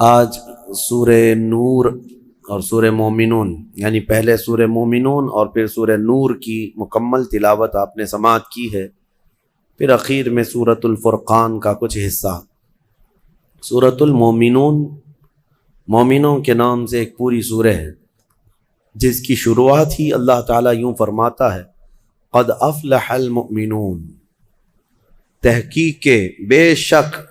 آج سورہ نور اور سورہ مومنون یعنی پہلے سورہ مومنون اور پھر سورہ نور کی مکمل تلاوت آپ نے سماعت کی ہے، پھر اخیر میں سورۃ الفرقان کا کچھ حصہ۔ سورۃ المومنون مومنوں کے نام سے ایک پوری سورہ ہے، جس کی شروعات ہی اللہ تعالیٰ یوں فرماتا ہے، قد افلح المؤمنون، تحقیق کے بے شک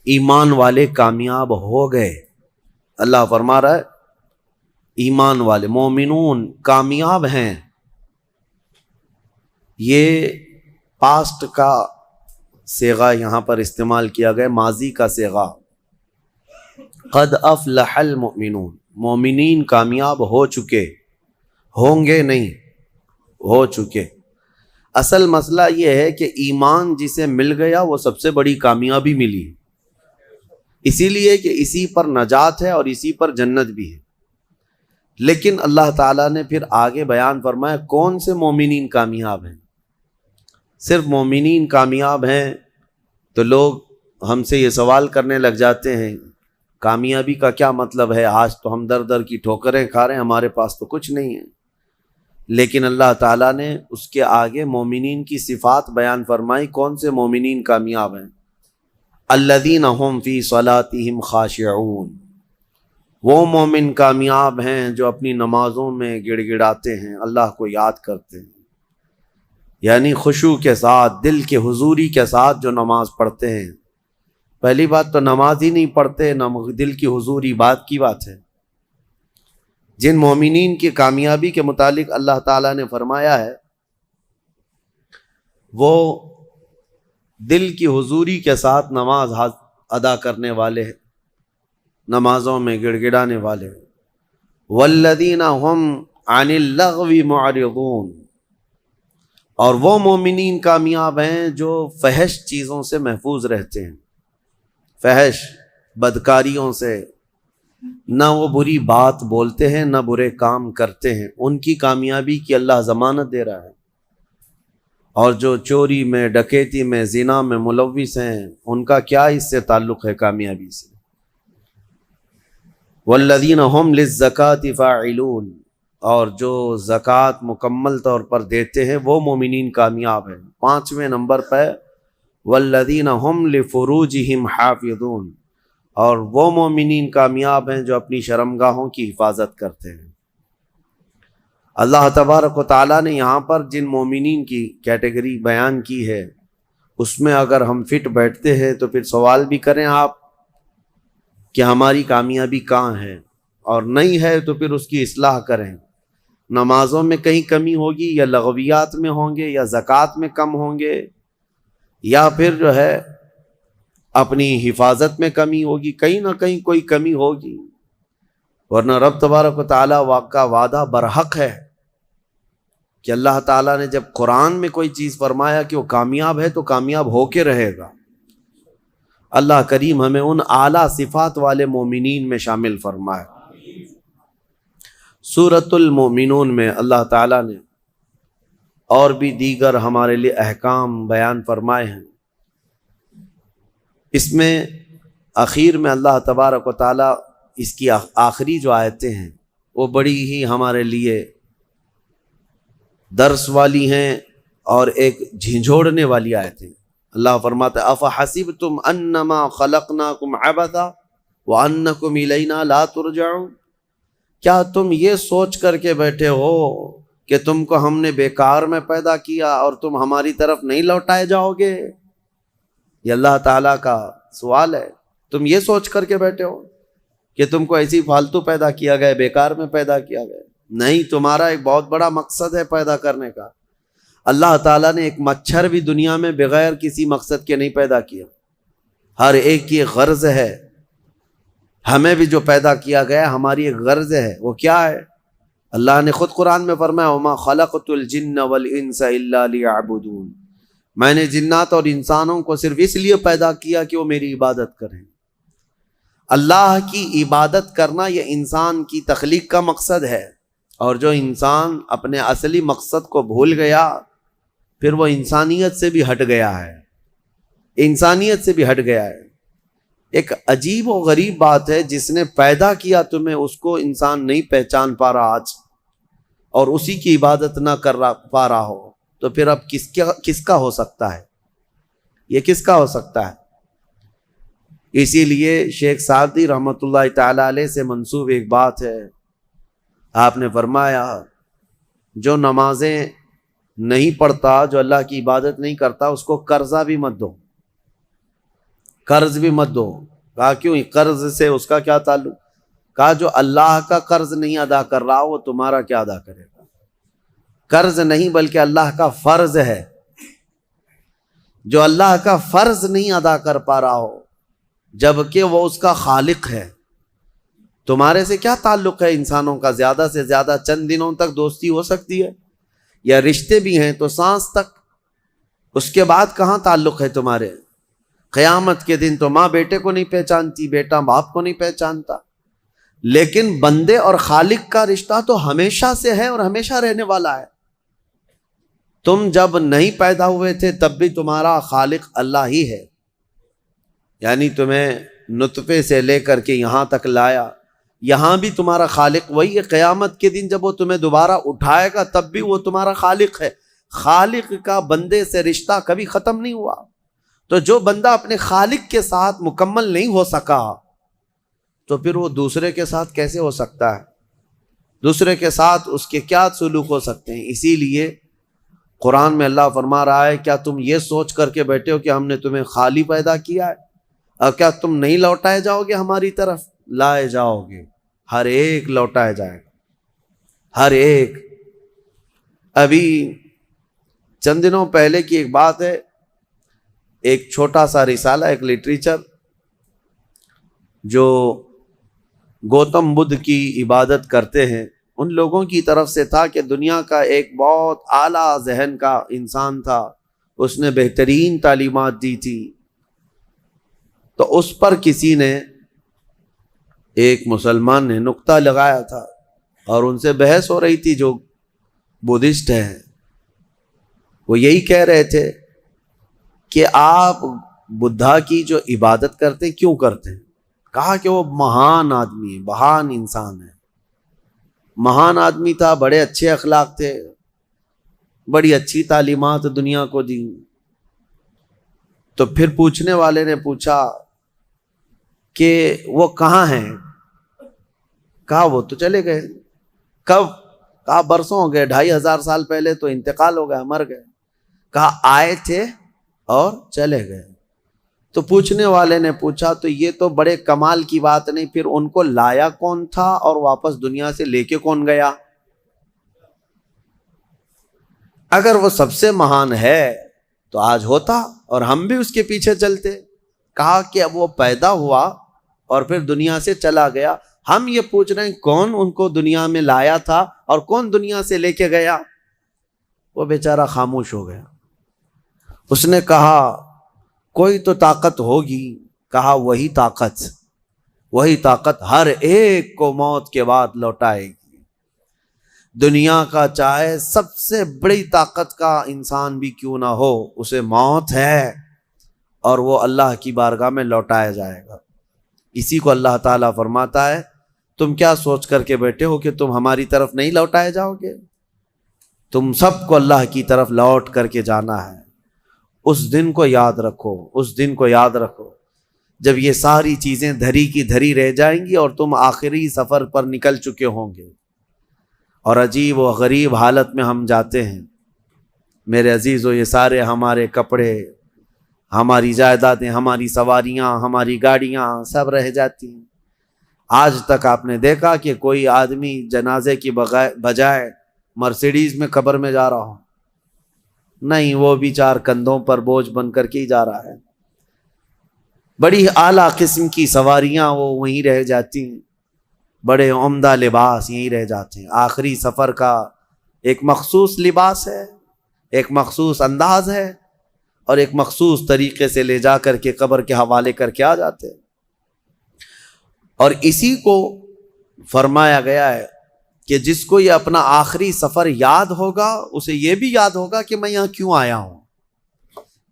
ایمان والے کامیاب ہو گئے۔ اللہ فرما رہا ہے ایمان والے مومنون کامیاب ہیں۔ یہ پاسٹ کا صیغہ یہاں پر استعمال کیا گیا، ماضی کا صیغہ۔ قد افلح المؤمنون، مومنین کامیاب ہو چکے، ہوں گے نہیں، ہو چکے۔ اصل مسئلہ یہ ہے کہ ایمان جسے مل گیا وہ سب سے بڑی کامیابی ملی، اسی لیے کہ اسی پر نجات ہے اور اسی پر جنت بھی ہے۔ لیکن اللہ تعالیٰ نے پھر آگے بیان فرمایا کون سے مومنین کامیاب ہیں۔ صرف مومنین کامیاب ہیں تو لوگ ہم سے یہ سوال کرنے لگ جاتے ہیں کامیابی کا کیا مطلب ہے؟ آج تو ہم در در کی ٹھوکریں کھا رہے ہیں، ہمارے پاس تو کچھ نہیں ہے۔ لیکن اللہ تعالیٰ نے اس کے آگے مومنین کی صفات بیان فرمائی، کون سے مومنین کامیاب ہیں؟ الذین هم فی صلاتہم خاشعون، وہ مومن کامیاب ہیں جو اپنی نمازوں میں گڑ گڑاتے ہیں، اللہ کو یاد کرتے ہیں، یعنی خشوع کے ساتھ، دل کے حضوری کے ساتھ جو نماز پڑھتے ہیں۔ پہلی بات تو نماز ہی نہیں پڑھتے، دل کی حضوری بات کی بات ہے۔ جن مومنین کی کامیابی کے متعلق اللہ تعالیٰ نے فرمایا ہے وہ دل کی حضوری کے ساتھ نماز ادا کرنے والے ہیں، نمازوں میں گڑ گڑانے والے ہیں۔ والذین هم عن اللغو معرضون، اور وہ مومنین کامیاب ہیں جو فحش چیزوں سے محفوظ رہتے ہیں، فحش بدکاریوں سے، نہ وہ بری بات بولتے ہیں نہ برے کام کرتے ہیں، ان کی کامیابی کی اللہ ضمانت دے رہا ہے۔ اور جو چوری میں، ڈکیتی میں، زنا میں ملوث ہیں، ان کا کیا اس سے تعلق ہے کامیابی سے؟ والذین هم للزکاة فاعلون، اور جو زکوٰۃ مکمل طور پر دیتے ہیں وہ مومنین کامیاب ہیں۔ 5ویں نمبر پہ والذین هم لفروجہم حافظون، اور وہ مومنین کامیاب ہیں جو اپنی شرمگاہوں کی حفاظت کرتے ہیں۔ اللہ تبارک و تعالیٰ نے یہاں پر جن مومنین کی کیٹیگری بیان کی ہے اس میں اگر ہم فٹ بیٹھتے ہیں تو پھر سوال بھی کریں آپ کہ ہماری کامیابی کہاں ہے، اور نہیں ہے تو پھر اس کی اصلاح کریں۔ نمازوں میں کہیں کمی ہوگی، یا لغویات میں ہوں گے، یا زکوٰۃ میں کم ہوں گے، یا پھر جو ہے اپنی حفاظت میں کمی ہوگی، کہیں نہ کہیں کوئی کمی ہوگی، ورنہ رب تبارک و تعالیٰ کا وعدہ برحق ہے کہ اللہ تعالیٰ نے جب قرآن میں کوئی چیز فرمایا کہ وہ کامیاب ہے تو کامیاب ہو کے رہے گا۔ اللہ کریم ہمیں ان اعلیٰ صفات والے مومنین میں شامل فرمائے۔ سورۃ المومنون میں اللہ تعالیٰ نے اور بھی دیگر ہمارے لیے احکام بیان فرمائے ہیں۔ اس میں اخیر میں اللہ تبارک و تعالیٰ اس کی آخری جو آیتیں ہیں وہ بڑی ہی ہمارے لیے درس والی ہیں اور ایک جھنجھوڑنے والی آیتیں۔ اللہ فرماتا ہے افحسبتم انما خلقناکم عبثا وانکم الینا لا ترجعون، کیا تم یہ سوچ کر کے بیٹھے ہو کہ تم کو ہم نے بیکار میں پیدا کیا اور تم ہماری طرف نہیں لوٹائے جاؤ گے؟ یہ اللہ تعالیٰ کا سوال ہے۔ تم یہ سوچ کر کے بیٹھے ہو کہ تم کو ایسی فالتو پیدا کیا گیا، بیکار میں پیدا کیا گیا؟ نہیں، تمہارا ایک بہت بڑا مقصد ہے پیدا کرنے کا۔ اللہ تعالیٰ نے ایک مچھر بھی دنیا میں بغیر کسی مقصد کے نہیں پیدا کیا، ہر ایک کی غرض ہے۔ ہمیں بھی جو پیدا کیا گیا ہماری ایک غرض ہے، وہ کیا ہے؟ اللہ نے خود قرآن میں فرمایا وَمَا خَلَقْتُ الْجِنَّ وَالْإِنسَ إِلَّا لِيَعْبُدُونَ، میں نے جنات اور انسانوں کو صرف اس لیے پیدا کیا کہ وہ میری عبادت کریں۔ اللہ کی عبادت کرنا یہ انسان کی تخلیق کا مقصد ہے، اور جو انسان اپنے اصلی مقصد کو بھول گیا پھر وہ انسانیت سے بھی ہٹ گیا ہے، انسانیت سے بھی ہٹ گیا ہے۔ ایک عجیب و غریب بات ہے، جس نے پیدا کیا تمہیں اس کو انسان نہیں پہچان پا رہا آج، اور اسی کی عبادت نہ کر پا رہا ہو، تو پھر اب کس کا ہو سکتا ہے؟ یہ کس کا ہو سکتا ہے؟ اسی لیے شیخ سعدی رحمۃ اللہ تعالی علیہ سے منسوب ایک بات ہے، آپ نے فرمایا جو نمازیں نہیں پڑھتا، جو اللہ کی عبادت نہیں کرتا، اس کو قرضہ بھی مت دو، قرض بھی مت دو۔ کہا کیوں؟ قرض سے اس کا کیا تعلق؟ کہا جو اللہ کا قرض نہیں ادا کر رہا وہ تمہارا کیا ادا کرے گا؟ قرض نہیں بلکہ اللہ کا فرض ہے، جو اللہ کا فرض نہیں ادا کر پا رہا ہو جبکہ وہ اس کا خالق ہے، تمہارے سے کیا تعلق ہے؟ انسانوں کا زیادہ سے زیادہ چند دنوں تک دوستی ہو سکتی ہے، یا رشتے بھی ہیں تو سانس تک، اس کے بعد کہاں تعلق ہے تمہارے؟ قیامت کے دن تو ماں بیٹے کو نہیں پہچانتی، بیٹا باپ کو نہیں پہچانتا، لیکن بندے اور خالق کا رشتہ تو ہمیشہ سے ہے اور ہمیشہ رہنے والا ہے۔ تم جب نہیں پیدا ہوئے تھے تب بھی تمہارا خالق اللہ ہی ہے، یعنی تمہیں نطفے سے لے کر کے یہاں تک لایا، یہاں بھی تمہارا خالق وہی ہے۔ قیامت کے دن جب وہ تمہیں دوبارہ اٹھائے گا تب بھی وہ تمہارا خالق ہے۔ خالق کا بندے سے رشتہ کبھی ختم نہیں ہوا، تو جو بندہ اپنے خالق کے ساتھ مکمل نہیں ہو سکا تو پھر وہ دوسرے کے ساتھ کیسے ہو سکتا ہے؟ دوسرے کے ساتھ اس کے کیا سلوک ہو سکتے ہیں؟ اسی لیے قرآن میں اللہ فرما رہا ہے کیا تم یہ سوچ کر کے بیٹھے ہو کہ ہم نے تمہیں خالی پیدا کیا ہے، اور کیا تم نہیں لوٹائے جاؤ گے ہماری طرف؟ لائے جاؤ گے، ہر ایک لوٹائے جائے گا، ہر ایک۔ ابھی چند دنوں پہلے کی ایک بات ہے، ایک چھوٹا سا رسالہ، ایک لٹریچر جو گوتم بدھ کی عبادت کرتے ہیں ان لوگوں کی طرف سے تھا کہ دنیا کا ایک بہت اعلیٰ ذہن کا انسان تھا، اس نے بہترین تعلیمات دی تھی، تو اس پر کسی نے، ایک مسلمان نے نکتہ لگایا تھا اور ان سے بحث ہو رہی تھی جو بدھسٹ ہیں۔ وہ یہی کہہ رہے تھے کہ آپ بدھا کی جو عبادت کرتے ہیں کیوں کرتے ہیں؟ کہا کہ وہ مہان آدمی ہے، مہان انسان ہے، مہان آدمی تھا، بڑے اچھے اخلاق تھے، بڑی اچھی تعلیمات دنیا کو دی۔ تو پھر پوچھنے والے نے پوچھا کہ وہ کہاں ہیں؟ کہا وہ تو چلے گئے۔ کب؟ کہا برسوں ہو گئے، 2500 سال پہلے تو انتقال ہو گیا، مر گئے۔ کہا آئے تھے اور چلے گئے۔ تو پوچھنے والے نے پوچھا تو یہ تو بڑے کمال کی بات نہیں، پھر ان کو لایا کون تھا اور واپس دنیا سے لے کے کون گیا؟ اگر وہ سب سے مہان ہے تو آج ہوتا اور ہم بھی اس کے پیچھے چلتے۔ کہا کہ اب وہ پیدا ہوا اور پھر دنیا سے چلا گیا، ہم یہ پوچھ رہے ہیں کون ان کو دنیا میں لایا تھا اور کون دنیا سے لے کے گیا؟ وہ بیچارہ خاموش ہو گیا۔ اس نے کہا کوئی تو طاقت ہوگی۔ کہا وہی طاقت ہر ایک کو موت کے بعد لوٹائے گی۔ دنیا کا چاہے سب سے بڑی طاقت کا انسان بھی کیوں نہ ہو، اسے موت ہے اور وہ اللہ کی بارگاہ میں لوٹایا جائے گا۔ اسی کو اللہ تعالیٰ فرماتا ہے تم کیا سوچ کر کے بیٹھے ہو کہ تم ہماری طرف نہیں لوٹائے جاؤ گے؟ تم سب کو اللہ کی طرف لوٹ کر کے جانا ہے۔ اس دن کو یاد رکھو، اس دن کو یاد رکھو جب یہ ساری چیزیں دھری کی دھری رہ جائیں گی اور تم آخری سفر پر نکل چکے ہوں گے، اور عجیب و غریب حالت میں ہم جاتے ہیں۔ میرے عزیزو، یہ سارے ہمارے کپڑے، ہماری جائیدادیں، ہماری سواریاں، ہماری گاڑیاں سب رہ جاتی ہیں۔ آج تک آپ نے دیکھا کہ کوئی آدمی جنازے کی بجائے مرسیڈیز میں قبر میں جا رہا ہو؟ نہیں، وہ بھی 4 کندھوں پر بوجھ بن کر کے ہی جا رہا ہے۔ بڑی اعلیٰ قسم کی سواریاں وہ وہیں رہ جاتی ہیں، بڑے عمدہ لباس یہیں رہ جاتے ہیں۔ آخری سفر کا ایک مخصوص لباس ہے، ایک مخصوص انداز ہے، اور ایک مخصوص طریقے سے لے جا کر کے قبر کے حوالے کر کے آ جاتے ہیں۔ اور اسی کو فرمایا گیا ہے کہ جس کو یہ اپنا آخری سفر یاد ہوگا اسے یہ بھی یاد ہوگا کہ میں یہاں کیوں آیا ہوں۔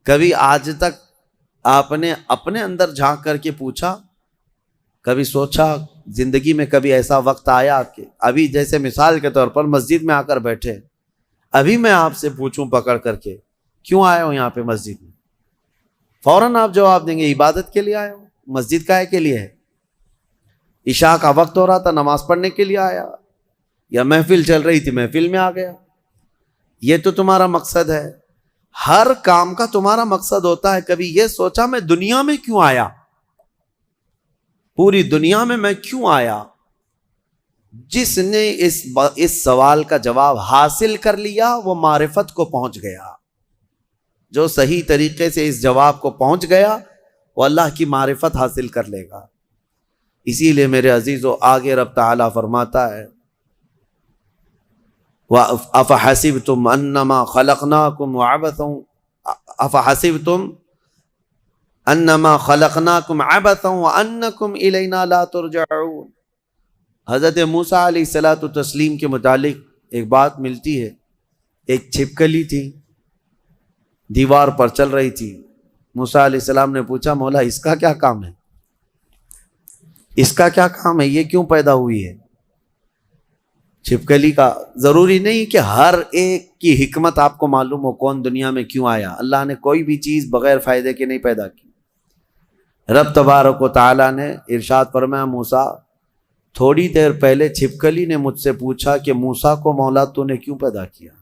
کبھی آج تک آپ نے اپنے اندر جھانک کر کے پوچھا، کبھی سوچا زندگی میں کبھی ایسا وقت آیا کہ ابھی جیسے مثال کے طور پر مسجد میں آ کر بیٹھے، ابھی میں آپ سے پوچھوں پکڑ کر کے کیوں آئے ہو یہاں پہ مسجد میں، فوراً آپ جواب دیں گے عبادت کے لیے آئے ہو۔ مسجد کا ہے کے لیے ہے؟ عشاء کا وقت ہو رہا تھا نماز پڑھنے کے لیے آیا، یا محفل چل رہی تھی محفل میں آ گیا؟ یہ تو تمہارا مقصد ہے۔ ہر کام کا تمہارا مقصد ہوتا ہے۔ کبھی یہ سوچا میں دنیا میں کیوں آیا، پوری دنیا میں کیوں آیا؟ جس نے اس سوال کا جواب حاصل کر لیا وہ معرفت کو پہنچ گیا۔ جو صحیح طریقے سے اس جواب کو پہنچ گیا وہ اللہ کی معرفت حاصل کر لے گا۔ اسی لیے میرے عزیزو آگے رب تعالیٰ فرماتا ہے أَفَحَسِبْتُمْ أَنَّمَا خَلَقْنَاكُمْ عَبَثًا أَفَحَسِبْتُمْ أَنَّمَا خَلَقْنَاكُمْ عَبَثًا وَأَنَّكُمْ إِلَيْنَا لَا تُرْجَعُونَ۔ حضرت موسیٰ علیہ الصلوۃ والتسلیم کے متعلق ایک بات ملتی ہے۔ ایک چھپکلی تھی، دیوار پر چل رہی تھی۔ موسیٰ علیہ السلام نے پوچھا مولا اس کا کیا کام ہے، اس کا کیا کام ہے، یہ کیوں پیدا ہوئی ہے؟ چھپکلی کا ضروری نہیں کہ ہر ایک کی حکمت آپ کو معلوم ہو کون دنیا میں کیوں آیا۔ اللہ نے کوئی بھی چیز بغیر فائدے کے نہیں پیدا کی۔ رب تبارک و تعالیٰ نے ارشاد فرمایا موسیٰ تھوڑی دیر پہلے چھپکلی نے مجھ سے پوچھا کہ موسیٰ کو مولا تو نے کیوں پیدا کیا؟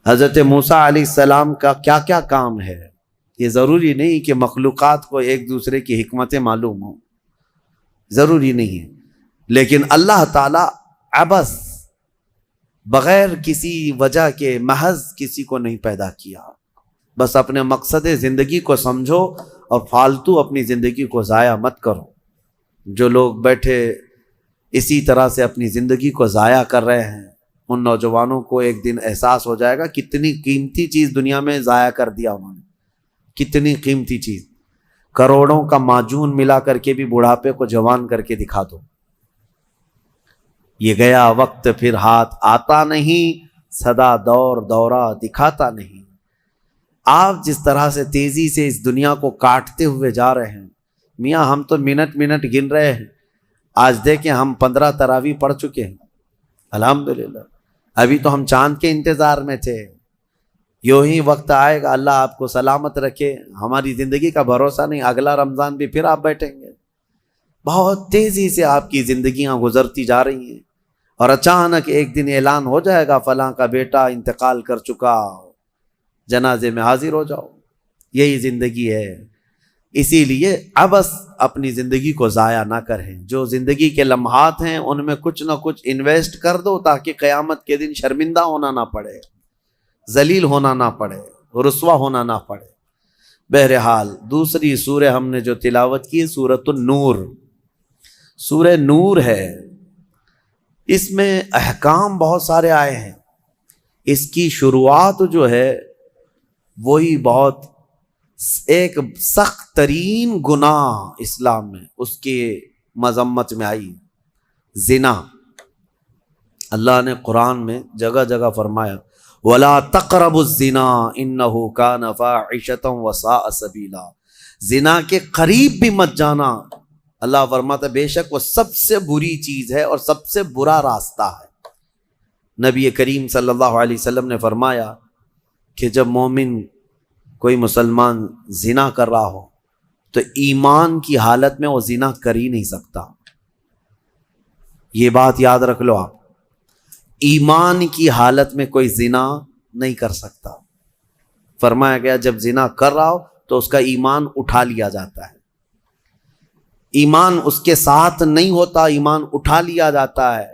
حضرت موسیٰ علیہ السلام کا کیا کیا کام ہے؟ یہ ضروری نہیں کہ مخلوقات کو ایک دوسرے کی حکمتیں معلوم ہوں، ضروری نہیں ہے، لیکن اللہ تعالیٰ عبث بغیر کسی وجہ کے محض کسی کو نہیں پیدا کیا۔ بس اپنے مقصد زندگی کو سمجھو اور فالتو اپنی زندگی کو ضائع مت کرو۔ جو لوگ بیٹھے اسی طرح سے اپنی زندگی کو ضائع کر رہے ہیں ان نوجوانوں کو ایک دن احساس ہو جائے گا کتنی قیمتی چیز دنیا میں ضائع کر دیا انہوں نے، کتنی قیمتی چیز۔ کروڑوں کا معجون ملا کر کے بھی بڑھاپے کو جوان کر کے دکھا دو، یہ گیا وقت پھر ہاتھ آتا نہیں، سدا دور دورہ دکھاتا نہیں۔ آپ جس طرح سے تیزی سے اس دنیا کو کاٹتے ہوئے جا رہے ہیں، میاں ہم تو منٹ منٹ گن رہے ہیں۔ آج دیکھیں ہم 15 تراویح پڑھ چکے ہیں الحمدللہ، ابھی تو ہم چاند کے انتظار میں تھے۔ یوں ہی وقت آئے گا، اللہ آپ کو سلامت رکھے، ہماری زندگی کا بھروسہ نہیں، اگلا رمضان بھی پھر آپ بیٹھیں گے۔ بہت تیزی سے آپ کی زندگیاں گزرتی جا رہی ہیں اور اچانک ایک دن اعلان ہو جائے گا فلاں کا بیٹا انتقال کر چکا، جنازے میں حاضر ہو جاؤ۔ یہی زندگی ہے۔ اسی لیے عبث اپنی زندگی کو ضائع نہ کریں۔ جو زندگی کے لمحات ہیں ان میں کچھ نہ کچھ انویسٹ کر دو تاکہ قیامت کے دن شرمندہ ہونا نہ پڑے، ذلیل ہونا نہ پڑے، رسوا ہونا نہ پڑے۔ بہرحال دوسری سورہ ہم نے جو تلاوت کی سورۃ النور، سورہ نور ہے، اس میں احکام بہت سارے آئے ہیں۔ اس کی شروعات جو ہے وہی بہت ایک سخت ترین گناہ اسلام میں اس کے مذمت میں آئی، زنا۔ اللہ نے قرآن میں جگہ جگہ فرمایا وَلَا تَقْرَبُوا الزِّنَا إِنَّهُ كَانَ فَاحِشَةً وَسَاءَ سَبِيلًا، زنا کے قریب بھی مت جانا۔ اللہ فرماتا ہے بے شک وہ سب سے بری چیز ہے اور سب سے برا راستہ ہے۔ نبی کریم صلی اللہ علیہ وسلم نے فرمایا کہ جب مومن کوئی مسلمان زنا کر رہا ہو تو ایمان کی حالت میں وہ زنا کر ہی نہیں سکتا۔ یہ بات یاد رکھ لو آپ، ایمان کی حالت میں کوئی زنا نہیں کر سکتا۔ فرمایا گیا جب زنا کر رہا ہو تو اس کا ایمان اٹھا لیا جاتا ہے، ایمان اس کے ساتھ نہیں ہوتا، ایمان اٹھا لیا جاتا ہے۔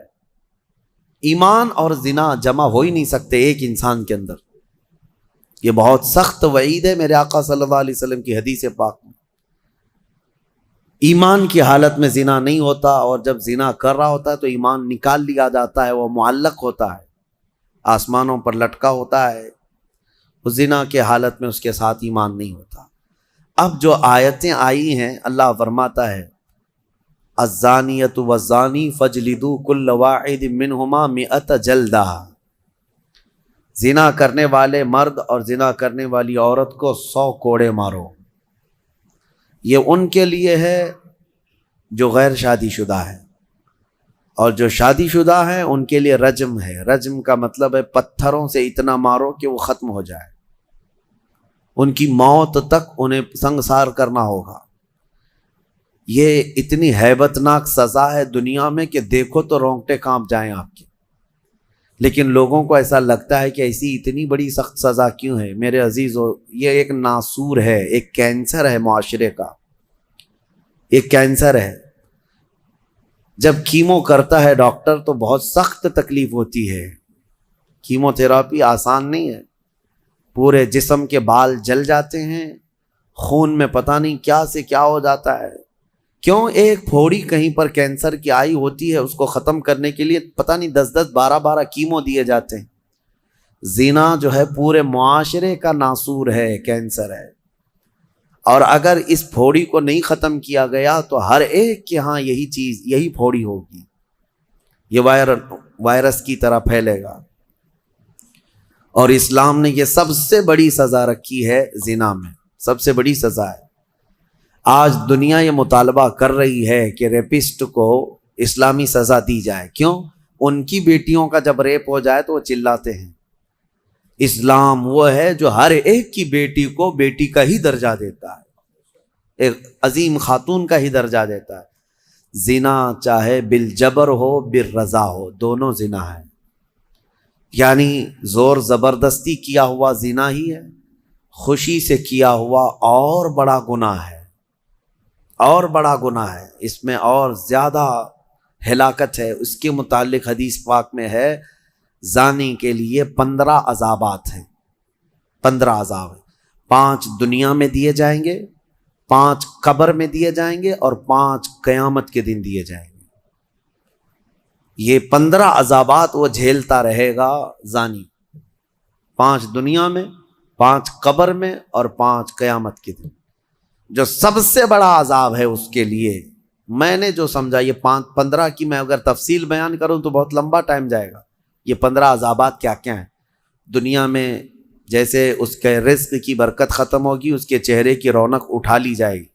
ایمان اور زنا جمع ہو ہی نہیں سکتے ایک انسان کے اندر۔ یہ بہت سخت وعید ہے میرے آقا صلی اللہ علیہ وسلم کی حدیث پاک میں۔ ایمان کی حالت میں زنا نہیں ہوتا، اور جب زنا کر رہا ہوتا ہے تو ایمان نکال لیا جاتا ہے، وہ معلق ہوتا ہے، آسمانوں پر لٹکا ہوتا ہے۔ اس زنا کے حالت میں اس کے ساتھ ایمان نہیں ہوتا۔ اب جو آیتیں آئی ہیں اللہ فرماتا ہے الزانیۃ والزانی فاجلدوا کل واحد منہما 100 جلدہ، زنا کرنے والے مرد اور زنا کرنے والی عورت کو 100 کوڑے مارو۔ یہ ان کے لیے ہے جو غیر شادی شدہ ہے، اور جو شادی شدہ ہیں ان کے لیے رجم ہے۔ رجم کا مطلب ہے پتھروں سے اتنا مارو کہ وہ ختم ہو جائے، ان کی موت تک انہیں سنگسار کرنا ہوگا۔ یہ اتنی ہیبت ناک سزا ہے دنیا میں کہ دیکھو تو رونگٹے کانپ جائیں آپ کے، لیکن لوگوں کو ایسا لگتا ہے کہ ایسی اتنی بڑی سخت سزا کیوں ہے؟ میرے عزیزو، یہ ایک ناسور ہے، ایک کینسر ہے معاشرے کا، ایک کینسر ہے۔ جب کیمو کرتا ہے ڈاکٹر تو بہت سخت تکلیف ہوتی ہے، کیمو تھراپی آسان نہیں ہے، پورے جسم کے بال جل جاتے ہیں، خون میں پتہ نہیں کیا سے کیا ہو جاتا ہے۔ کیوں؟ ایک پھوڑی کہیں پر کینسر کی آئی ہوتی ہے، اس کو ختم کرنے کے لیے پتہ نہیں 10 12 کیمو دیے جاتے ہیں۔ زنا جو ہے پورے معاشرے کا ناسور ہے، کینسر ہے، اور اگر اس پھوڑی کو نہیں ختم کیا گیا تو ہر ایک کے ہاں یہی چیز، یہی پھوڑی ہوگی، یہ وائرس کی طرح پھیلے گا۔ اور اسلام نے یہ سب سے بڑی سزا رکھی ہے زنا میں، سب سے بڑی سزا ہے۔ آج دنیا یہ مطالبہ کر رہی ہے کہ ریپسٹ کو اسلامی سزا دی جائے۔ کیوں؟ ان کی بیٹیوں کا جب ریپ ہو جائے تو وہ چلاتے ہیں۔ اسلام وہ ہے جو ہر ایک کی بیٹی کو بیٹی کا ہی درجہ دیتا ہے، ایک عظیم خاتون کا ہی درجہ دیتا ہے۔ زنا چاہے بالجبر ہو بالرضا ہو، دونوں زنا ہے، یعنی زور زبردستی کیا ہوا زنا ہی ہے، خوشی سے کیا ہوا اور بڑا گناہ ہے، اور بڑا گناہ ہے، اس میں اور زیادہ ہلاکت ہے۔ اس کے متعلق حدیث پاک میں ہے زانی کے لیے 15 عذابات ہیں، 15 عذاب ہیں، 5 دنیا میں دیے جائیں گے، 5 قبر میں دیے جائیں گے، اور 5 قیامت کے دن دیے جائیں گے۔ یہ 15 عذابات وہ جھیلتا رہے گا زانی، 5 دنیا میں، 5 قبر میں، اور 5 قیامت کے دن۔ جو سب سے بڑا عذاب ہے اس کے لیے، میں نے جو سمجھا، یہ 15 کی میں اگر تفصیل بیان کروں تو بہت لمبا ٹائم جائے گا۔ یہ 15 عذابات کیا کیا ہیں؟ دنیا میں جیسے اس کے رزق کی برکت ختم ہوگی، اس کے چہرے کی رونق اٹھا لی جائے گی،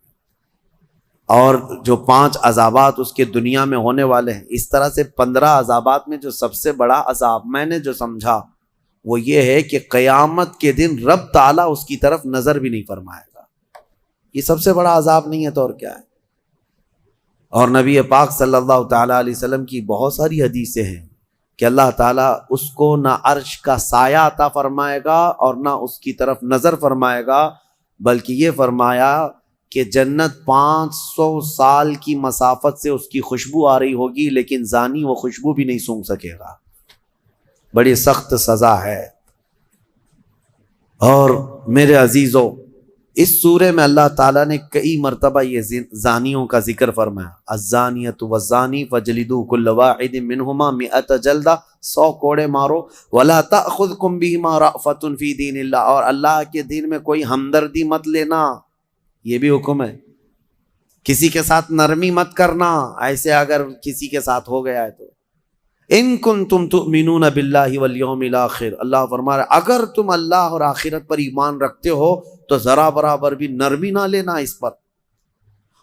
اور جو 5 عذابات اس کے دنیا میں ہونے والے ہیں، اس طرح سے 15 عذابات میں جو سب سے بڑا عذاب میں نے جو سمجھا وہ یہ ہے کہ قیامت کے دن رب تعالیٰ اس کی طرف نظر بھی نہیں فرمائے گا۔ یہ سب سے بڑا عذاب نہیں ہے تو اور کیا ہے؟ اور نبی پاک صلی اللہ تعالیٰ علیہ وسلم کی بہت ساری حدیثیں ہیں کہ اللہ تعالیٰ اس کو نہ عرش کا سایہ عطا فرمائے گا اور نہ اس کی طرف نظر فرمائے گا، بلکہ یہ فرمایا کہ جنت 500 سال کی مسافت سے اس کی خوشبو آ رہی ہوگی، لیکن زانی وہ خوشبو بھی نہیں سونگھ سکے گا۔ بڑی سخت سزا ہے۔ اور میرے عزیزو، اس سورے میں اللہ تعالیٰ نے کئی مرتبہ یہ زانیوں کا ذکر فرمایا، الزانیۃ والزانی فجلدوا کل واحد منہما 100 جلدہ، 100 کوڑے مارو، ولا تأخذکم بہما رأفۃ فی دین اللہ، اور اللہ کے دین میں کوئی ہمدردی مت لینا، یہ بھی حکم ہے۔ کسی کے ساتھ نرمی مت کرنا، ایسے اگر کسی کے ساتھ ہو گیا ہے تو۔ ان کنتم تؤمنون باللہ والیوم الاخر، اللہ فرما رہا ہے اگر تم اللہ اور آخرت پر ایمان رکھتے ہو تو ذرا برابر بھی نرمی نہ لینا اس پر۔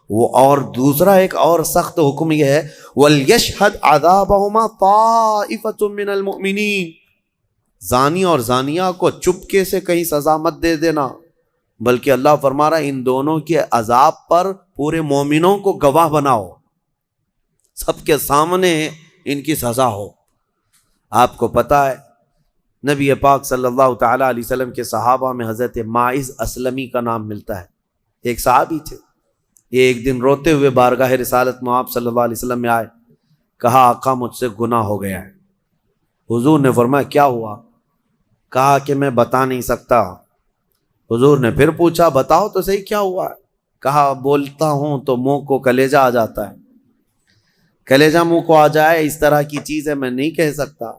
وہ اور دوسرا ایک اور سخت حکم یہ ہے، وَلْيَشْهَدْ عَذَابَهُمَا طَائِفَةٌ مِّنَ الْمُؤْمِنِينَ، زانی اور زانیہ کو چپکے سے کہیں سزا مت دے دینا، بلکہ اللہ فرما رہا ہے ان دونوں کے عذاب پر پورے مومنوں کو گواہ بناؤ، سب کے سامنے ان کی سزا ہو۔ آپ کو پتہ ہے نبی پاک صلی اللہ تعالیٰ علیہ وسلم کے صحابہ میں حضرت ماعز اسلمی کا نام ملتا ہے، ایک صحابی تھے۔ یہ ایک دن روتے ہوئے بارگاہ رسالت میں آپ صلی اللہ علیہ وسلم میں آئے، کہا آقا مجھ سے گناہ ہو گیا ہے۔ حضور نے فرمایا کیا ہوا؟ کہا کہ میں بتا نہیں سکتا۔ حضور نے پھر پوچھا بتاؤ تو صحیح کیا ہوا ہے؟ کہا بولتا ہوں تو منہ کو کلیجہ آ جاتا ہے، کلیجہ منہ کو آ جائے اس طرح کی چیز ہے، میں نہیں کہہ سکتا۔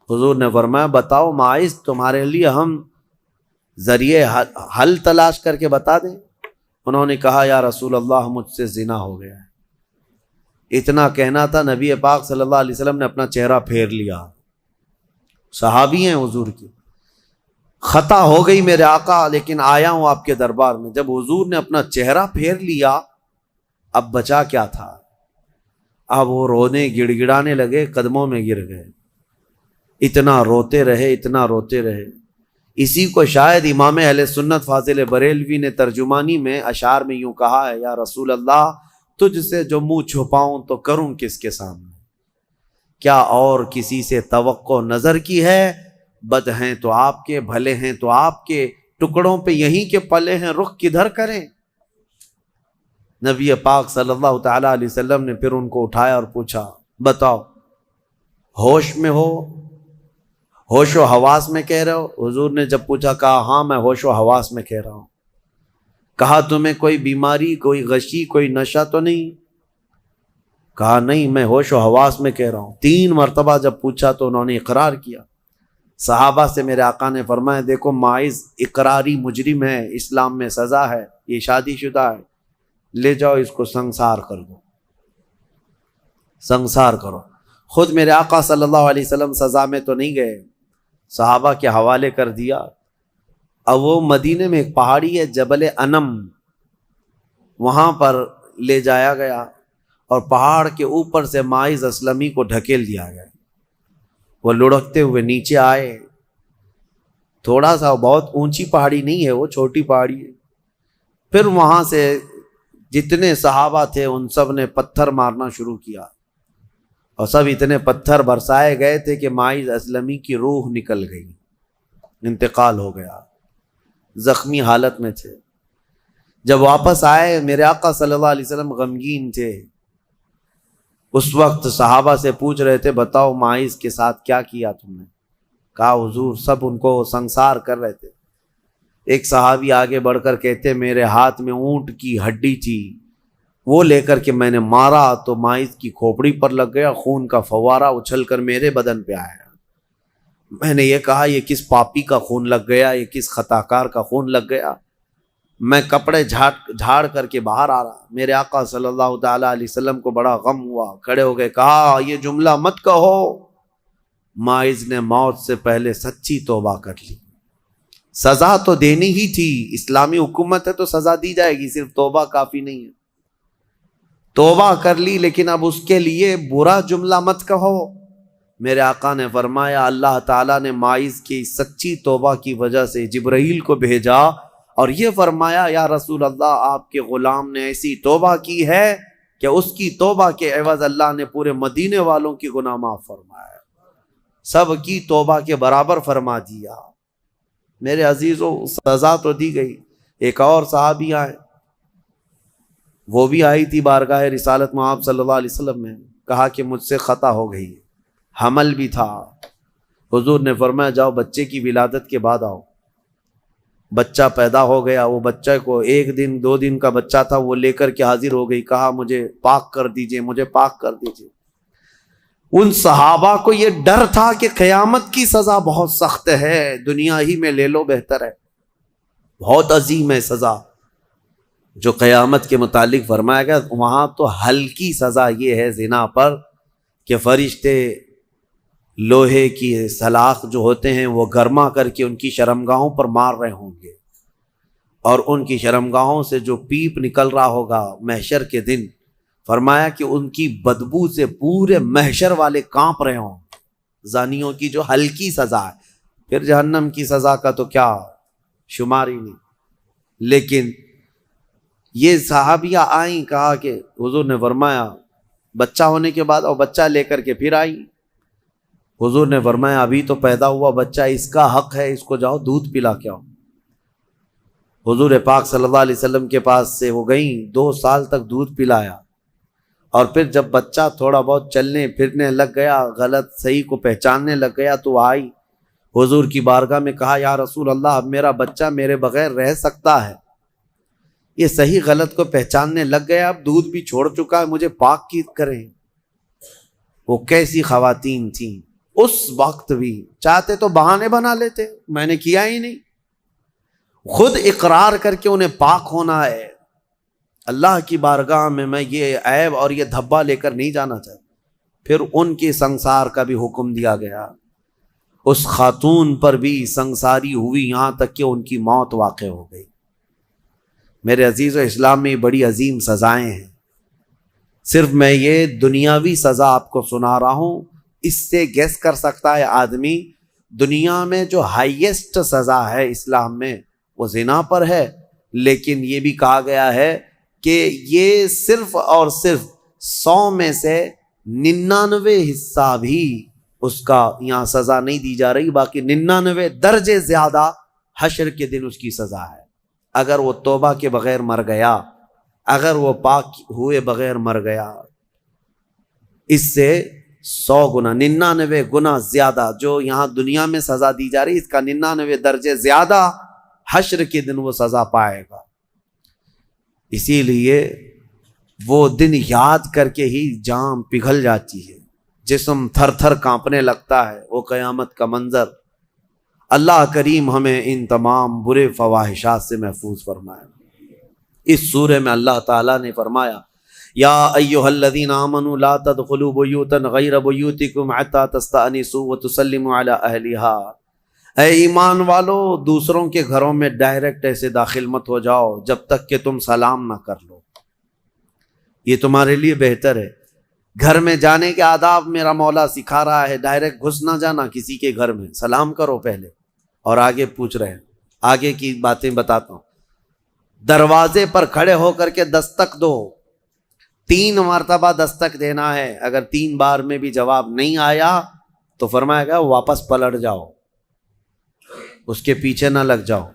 حضور نے فرمایا بتاؤ ماعز، تمہارے لیے ہم ذریعے حل تلاش کر کے بتا دیں؟ انہوں نے کہا یا رسول اللہ مجھ سے زنا ہو گیا ہے۔ اتنا کہنا تھا، نبی پاک صلی اللہ علیہ وسلم نے اپنا چہرہ پھیر لیا، صحابی ہیں حضور کی، خطا ہو گئی میرے آقا، لیکن آیا ہوں آپ کے دربار میں۔ جب حضور نے اپنا چہرہ پھیر لیا، اب بچا کیا تھا؟ اب وہ رونے گڑ گڑانے لگے، قدموں میں گر گئے، اتنا روتے رہے، اتنا روتے رہے۔ اسی کو شاید امام اہل سنت فاضل بریلوی نے ترجمانی میں اشعار میں یوں کہا ہے: یا رسول اللہ، تجھ سے جو منہ چھپاؤں تو کروں کس کے سامنے؟ کیا اور کسی سے توقع نظر کی ہے؟ بد ہیں تو آپ کے، بھلے ہیں تو آپ کے، ٹکڑوں پہ یہیں کے پلے ہیں، رخ کدھر کریں؟ نبی پاک صلی اللہ تعالی علیہ وسلم نے پھر ان کو اٹھایا اور پوچھا، بتاؤ ہوش میں ہو، ہوش و حواس میں کہہ رہے ہو؟ حضور نے جب پوچھا، کہا ہاں میں ہوش و حواس میں کہہ رہا ہوں۔ کہا تمہیں کوئی بیماری، کوئی غشی، کوئی نشہ تو نہیں؟ کہا نہیں، میں ہوش و حواس میں کہہ رہا ہوں۔ 3 مرتبہ جب پوچھا تو انہوں نے اقرار کیا۔ صحابہ سے میرے آقا نے فرمایا، دیکھو ماعز اقراری مجرم ہے، اسلام میں سزا ہے، یہ شادی شدہ ہے، لے جاؤ اس کو سنسار کر دو، سنسار کرو۔ خود میرے آقا صلی اللہ علیہ وسلم سزا میں تو نہیں گئے، صحابہ کے حوالے کر دیا۔ اب وہ مدینے میں ایک پہاڑی ہے جبل انم، وہاں پر لے جایا گیا اور پہاڑ کے اوپر سے ماعز اسلمی کو ڈھکیل دیا گیا۔ وہ لڑکتے ہوئے نیچے آئے، تھوڑا سا، بہت اونچی پہاڑی نہیں ہے، وہ چھوٹی پہاڑی ہے۔ پھر وہاں سے جتنے صحابہ تھے ان سب نے پتھر مارنا شروع کیا، اور سب اتنے پتھر برسائے گئے تھے کہ ماعز اسلمی کی روح نکل گئی، انتقال ہو گیا، زخمی حالت میں تھے۔ جب واپس آئے میرے آقا صلی اللہ علیہ وسلم غمگین تھے۔ اس وقت صحابہ سے پوچھ رہے تھے، بتاؤ ماعز کے ساتھ کیا کیا تم نے؟ کہا حضور سب ان کو سنسار کر رہے تھے۔ ایک صحابی آگے بڑھ کر کہتے، میرے ہاتھ میں اونٹ کی ہڈی تھی، وہ لے کر کے میں نے مارا تو ماعز کی کھوپڑی پر لگ گیا، خون کا فوارہ اچھل کر میرے بدن پہ آیا۔ میں نے یہ کہا، یہ کس پاپی کا خون لگ گیا، یہ کس خطا کار کا خون لگ گیا؟ میں کپڑے جھاڑ کر کے باہر آ رہا، میرے آقا صلی اللہ تعالی علیہ وسلم کو بڑا غم ہوا، کھڑے ہو گئے، کہا یہ جملہ مت کہو، ماعز نے موت سے پہلے سچی توبہ کر لی۔ سزا تو دینی ہی تھی، اسلامی حکومت ہے تو سزا دی جائے گی، صرف توبہ کافی نہیں ہے۔ توبہ کر لی، لیکن اب اس کے لیے برا جملہ مت کہو۔ میرے آقا نے فرمایا، اللہ تعالیٰ نے ماعز کی سچی توبہ کی وجہ سے جبرائیل کو بھیجا اور یہ فرمایا، یا رسول اللہ، آپ کے غلام نے ایسی توبہ کی ہے کہ اس کی توبہ کے عوض اللہ نے پورے مدینے والوں کی گناہ معاف فرمایا، سب کی توبہ کے برابر فرما دیا۔ میرے عزیزوں، سزا تو دی گئی۔ ایک اور صحابی آئے، وہ بھی آئی تھی بارگاہ رسالت مآب صلی اللہ علیہ وسلم میں، کہا کہ مجھ سے خطا ہو گئی، حمل بھی تھا۔ حضور نے فرمایا، جاؤ بچے کی ولادت کے بعد آؤ۔ بچہ پیدا ہو گیا، وہ بچہ کو 1 دن 2 دن کا بچہ تھا، وہ لے کر کے حاضر ہو گئی، کہا مجھے پاک کر دیجئے، مجھے پاک کر دیجئے۔ ان صحابہ کو یہ ڈر تھا کہ قیامت کی سزا بہت سخت ہے، دنیا ہی میں لے لو بہتر ہے، بہت عظیم ہے سزا جو قیامت کے متعلق فرمایا گیا۔ وہاں تو ہلکی سزا یہ ہے زنا پر کہ فرشتے لوہے کی سلاخ جو ہوتے ہیں وہ گرما کر کے ان کی شرمگاہوں پر مار رہے ہوں گے، اور ان کی شرمگاہوں سے جو پیپ نکل رہا ہوگا محشر کے دن، فرمایا کہ ان کی بدبو سے پورے محشر والے کانپ رہے ہوں۔ زانیوں کی جو ہلکی سزا ہے، پھر جہنم کی سزا کا تو کیا شمار ہی نہیں۔ لیکن یہ صحابیہ آئیں، کہا کہ حضور نے فرمایا بچہ ہونے کے بعد، اور بچہ لے کر کے پھر آئی۔ حضور نے فرمایا ابھی تو پیدا ہوا بچہ، اس کا حق ہے، اس کو جاؤ دودھ پلا کے آؤ۔ حضور پاک صلی اللہ علیہ وسلم کے پاس سے وہ گئیں، 2 سال تک دودھ پلایا، اور پھر جب بچہ تھوڑا بہت چلنے پھرنے لگ گیا، غلط صحیح کو پہچاننے لگ گیا، تو آئی حضور کی بارگاہ میں، کہا یا رسول اللہ، اب میرا بچہ میرے بغیر رہ سکتا ہے؟ یہ صحیح غلط کو پہچاننے لگ گیا، اب دودھ بھی چھوڑ چکا ہے، مجھے پاک کی کریں۔ وہ کیسی خواتین تھیں اس وقت بھی، چاہتے تو بہانے بنا لیتے، میں نے کیا ہی نہیں، خود اقرار کر کے انہیں پاک ہونا ہے۔ اللہ کی بارگاہ میں یہ عیب اور یہ دھبا لے کر نہیں جانا چاہتا۔ پھر ان کی سنسار کا بھی حکم دیا گیا۔ اس خاتون پر بھی سنگساری ہوئی، یہاں تک کہ ان کی موت واقع ہو گئی۔ میرے عزیز و اسلام میں بڑی عظیم سزائیں ہیں، صرف میں یہ دنیاوی سزا آپ کو سنا رہا ہوں، اس سے گیس کر سکتا ہے آدمی دنیا میں جو ہائیسٹ سزا ہے اسلام میں وہ زنا پر ہے، لیکن یہ بھی کہا گیا ہے کہ یہ صرف اور صرف 100 میں سے 99 حصہ بھی اس کا یہاں سزا نہیں دی جا رہی، باقی 99 درجے زیادہ حشر کے دن اس کی سزا ہے۔ اگر وہ توبہ کے بغیر مر گیا، اگر وہ پاک ہوئے بغیر مر گیا، اس سے 100 گنا 99 گنا زیادہ جو یہاں دنیا میں سزا دی جا رہی، اس کا 99 درجے زیادہ حشر کے دن وہ سزا پائے گا۔ اسی لیے وہ دن یاد کر کے ہی جان پگھل جاتی ہے، جسم تھر تھر کانپنے لگتا ہے، وہ قیامت کا منظر۔ اللہ کریم ہمیں ان تمام برے فواحشات سے محفوظ فرمائے۔ اس سورہ میں اللہ تعالیٰ نے فرمایا یا ایھا الذین آمنوا لا تدخلوا بیوتا غیر بیوتکم حتی تستأنسوا وتسلموا علی اہلہا، اے ایمان والو دوسروں کے گھروں میں ڈائریکٹ ایسے داخل مت ہو جاؤ جب تک کہ تم سلام نہ کر لو، یہ تمہارے لیے بہتر ہے۔ گھر میں جانے کے آداب میرا مولا سکھا رہا ہے، ڈائریکٹ گھس نہ جانا کسی کے گھر میں، سلام کرو پہلے اور آگے پوچھ رہے ہیں، آگے کی باتیں بتاتا ہوں۔ دروازے پر کھڑے ہو کر کے دستک دو، 3 مرتبہ دستک دینا ہے، اگر 3 بار میں بھی جواب نہیں آیا تو فرمایا گیا واپس پلٹ جاؤ، اس کے پیچھے نہ لگ جاؤ۔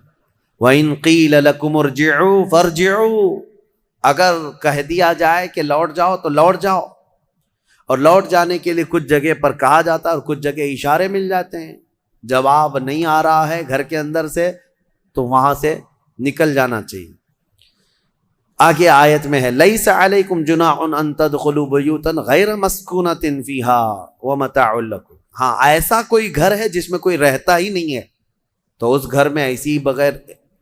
وَإِن قِيلَ لَكُمُ ارْجِعُوا فَارْجِعُوا، اگر کہہ دیا جائے کہ لوٹ جاؤ تو لوٹ جاؤ، اور لوٹ جانے کے لیے کچھ جگہ پر کہا جاتا ہے اور کچھ جگہ اشارے مل جاتے ہیں۔ جواب نہیں آ رہا ہے گھر کے اندر سے تو وہاں سے نکل جانا چاہیے۔ آگے آیت میں ہے لَيْسَ عَلَيْكُمْ جُنَاحٌ أَن تَدْخُلُوا بُيُوتًا غَيْرَ مَسْكُونَةٍ فِيهَا وَمَتَاعٌ لَكُمْ، ہاں ایسا کوئی گھر ہے جس میں کوئی رہتا ہی نہیں ہے تو اس گھر میں ایسی بغیر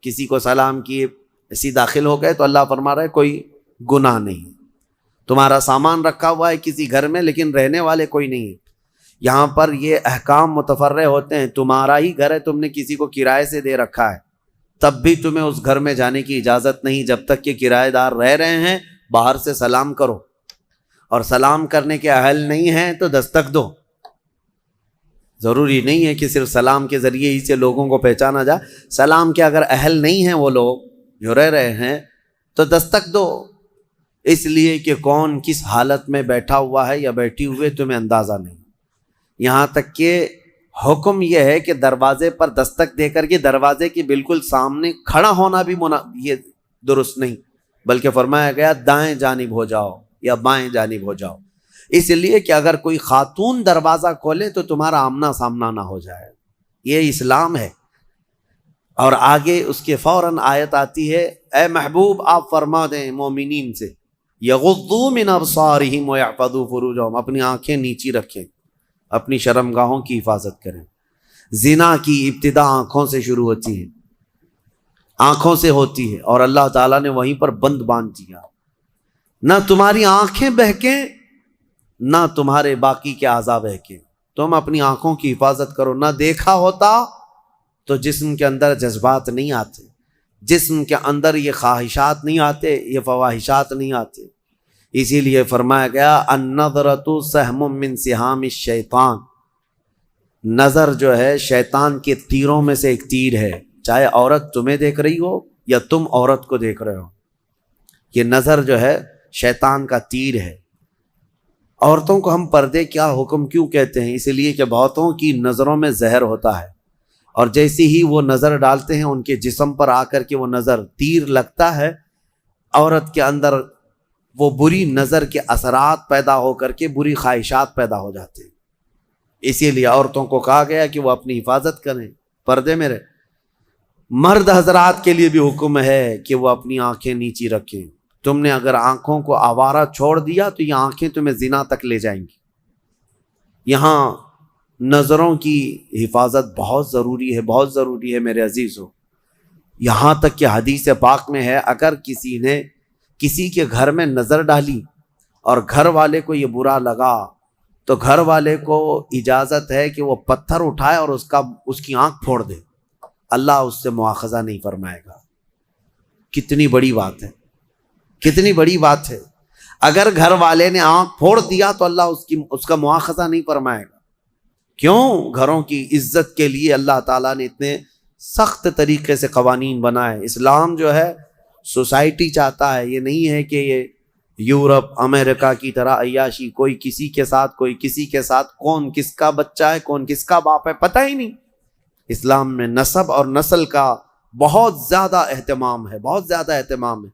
کسی کو سلام کیے ایسی داخل ہو گئے تو اللہ فرما رہا ہے کوئی گناہ نہیں، تمہارا سامان رکھا ہوا ہے کسی گھر میں لیکن رہنے والے کوئی نہیں ہے۔ یہاں پر یہ احکام متفرع ہوتے ہیں، تمہارا ہی گھر ہے، تم نے کسی کو کرائے سے دے رکھا ہے، تب بھی تمہیں اس گھر میں جانے کی اجازت نہیں جب تک کہ کرایہ دار رہ رہے ہیں۔ باہر سے سلام کرو، اور سلام کرنے کے اہل نہیں ہیں تو دستک دو۔ ضروری نہیں ہے کہ صرف سلام کے ذریعے ہی سے لوگوں کو پہچانا جائے، سلام کے اگر اہل نہیں ہیں وہ لوگ جو رہ رہے ہیں تو دستک دو، اس لیے کہ کون کس حالت میں بیٹھا ہوا ہے یا بیٹھی ہوئے تمہیں اندازہ نہیں۔ یہاں تک کہ حکم یہ ہے کہ دروازے پر دستک دے کر کے دروازے کے بالکل سامنے کھڑا ہونا بھی یہ درست نہیں، بلکہ فرمایا گیا دائیں جانب ہو جاؤ یا بائیں جانب ہو جاؤ، اس لیے کہ اگر کوئی خاتون دروازہ کھولے تو تمہارا آمنا سامنا نہ ہو جائے۔ یہ اسلام ہے۔ اور آگے اس کے فوراً آیت آتی ہے اے محبوب آپ فرما دیں مومنین سے یغضوا من ابصارہم ویحفظوا فروجہم، اپنی آنکھیں نیچی رکھیں، اپنی شرمگاہوں کی حفاظت کریں۔ زنا کی ابتدا آنکھوں سے شروع ہوتی ہے، آنکھوں سے ہوتی ہے، اور اللہ تعالیٰ نے وہیں پر بند باندھ دیا۔ نہ تمہاری آنکھیں بہکیں نہ تمہارے باقی کے اعضاء بہکیں، تم اپنی آنکھوں کی حفاظت کرو۔ نہ دیکھا ہوتا تو جسم کے اندر جذبات نہیں آتے، جسم کے اندر یہ خواہشات نہیں آتے، یہ فواحشات نہیں آتے۔ اسی لیے فرمایا گیا النظرۃ سہم من سہام الشیطان، نظر جو ہے شیطان کے تیروں میں سے ایک تیر ہے، چاہے عورت تمہیں دیکھ رہی ہو یا تم عورت کو دیکھ رہے ہو، یہ نظر جو ہے شیطان کا تیر ہے۔ عورتوں کو ہم پردے کیا حکم کیوں کہتے ہیں؟ اس لیے کہ بہتوں کی نظروں میں زہر ہوتا ہے، اور جیسی ہی وہ نظر ڈالتے ہیں ان کے جسم پر آ کر کے وہ نظر تیر لگتا ہے، عورت کے اندر وہ بری نظر کے اثرات پیدا ہو کر کے بری خواہشات پیدا ہو جاتے ہیں۔ اسی لیے عورتوں کو کہا گیا کہ وہ اپنی حفاظت کریں، پردے میں رہیں۔ مرد حضرات کے لیے بھی حکم ہے کہ وہ اپنی آنکھیں نیچی رکھیں۔ تم نے اگر آنکھوں کو آوارہ چھوڑ دیا تو یہ آنکھیں تمہیں زنا تک لے جائیں گی۔ یہاں نظروں کی حفاظت بہت ضروری ہے، بہت ضروری ہے میرے عزیزو۔ یہاں تک کہ حدیث پاک میں ہے اگر کسی نے کسی کے گھر میں نظر ڈالی اور گھر والے کو یہ برا لگا تو گھر والے کو اجازت ہے کہ وہ پتھر اٹھائے اور اس کی آنکھ پھوڑ دے، اللہ اس سے مواخذہ نہیں فرمائے گا۔ کتنی بڑی بات ہے، کتنی بڑی بات ہے۔ اگر گھر والے نے آنکھ پھوڑ دیا تو اللہ اس کا مواخذہ نہیں فرمائے گا۔ کیوں؟ گھروں کی عزت کے لیے اللہ تعالیٰ نے اتنے سخت طریقے سے قوانین بنائے۔ اسلام جو ہے سوسائٹی چاہتا ہے، یہ نہیں ہے کہ یہ یورپ امریکہ کی طرح عیاشی، کوئی کسی کے ساتھ کوئی کسی کے ساتھ، کون کس کا بچہ ہے کون کس کا باپ ہے پتہ ہی نہیں۔ اسلام میں نسب اور نسل کا بہت زیادہ اہتمام ہے، بہت زیادہ اہتمام ہے۔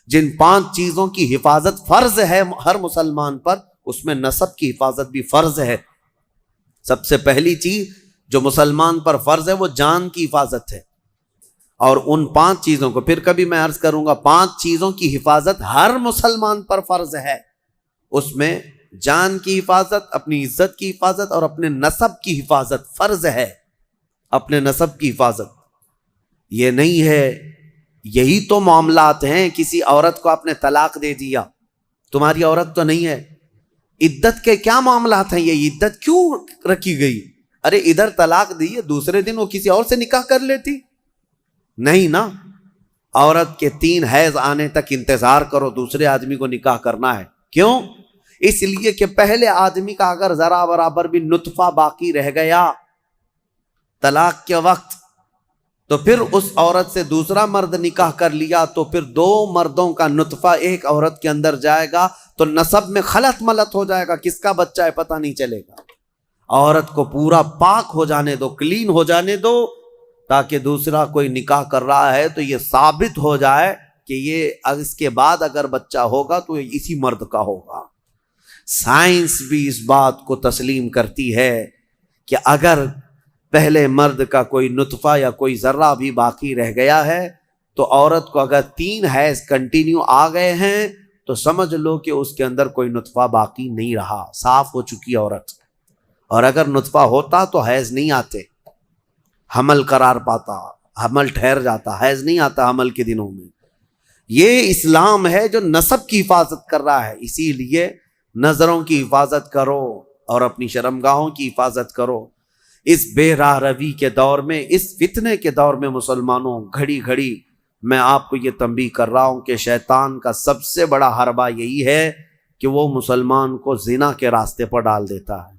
جن 5 چیزوں کی حفاظت فرض ہے ہر مسلمان پر، اس میں نسب کی حفاظت بھی فرض ہے۔ سب سے پہلی چیز جو مسلمان پر فرض ہے وہ جان کی حفاظت ہے، اور ان 5 چیزوں کو پھر کبھی میں عرض کروں گا، 5 چیزوں کی حفاظت ہر مسلمان پر فرض ہے۔ اس میں جان کی حفاظت، اپنی عزت کی حفاظت اور اپنے نسب کی حفاظت فرض ہے۔ اپنے نسب کی حفاظت یہ نہیں ہے، یہی تو معاملات ہیں۔ کسی عورت کو آپ نے طلاق دے دیا، تمہاری عورت تو نہیں ہے، عدت کے کیا معاملات ہیں؟ یہ عدت کیوں رکھی گئی؟ ارے ادھر طلاق دی ہے، دوسرے دن وہ کسی اور سے نکاح کر لیتی؟ نہیں نا، عورت کے 3 حیض آنے تک انتظار کرو، دوسرے آدمی کو نکاح کرنا ہے۔ کیوں؟ اس لیے کہ پہلے آدمی کا اگر ذرا برابر بھی نطفہ باقی رہ گیا طلاق کے وقت، تو پھر اس عورت سے دوسرا مرد نکاح کر لیا تو پھر 2 مردوں کا نطفہ ایک عورت کے اندر جائے گا تو نسب میں خلط ملط ہو جائے گا، کس کا بچہ ہے پتہ نہیں چلے گا۔ عورت کو پورا پاک ہو جانے دو، کلین ہو جانے دو، تاکہ دوسرا کوئی نکاح کر رہا ہے تو یہ ثابت ہو جائے کہ یہ اس کے بعد اگر بچہ ہوگا تو یہ اسی مرد کا ہوگا۔ سائنس بھی اس بات کو تسلیم کرتی ہے کہ اگر پہلے مرد کا کوئی نطفہ یا کوئی ذرہ بھی باقی رہ گیا ہے تو عورت کو اگر 3 حیض کنٹینیو آ گئے ہیں تو سمجھ لو کہ اس کے اندر کوئی نطفہ باقی نہیں رہا، صاف ہو چکی عورت۔ اور اگر نطفہ ہوتا تو حیض نہیں آتے، حمل قرار پاتا، حمل ٹھہر جاتا، حیض نہیں آتا حمل کے دنوں میں۔ یہ اسلام ہے جو نسب کی حفاظت کر رہا ہے۔ اسی لیے نظروں کی حفاظت کرو اور اپنی شرمگاہوں کی حفاظت کرو۔ اس بے راہ روی کے دور میں، اس فتنے کے دور میں مسلمانوں، گھڑی گھڑی میں آپ کو یہ تنبیہ کر رہا ہوں کہ شیطان کا سب سے بڑا حربہ یہی ہے کہ وہ مسلمان کو زنا کے راستے پر ڈال دیتا ہے،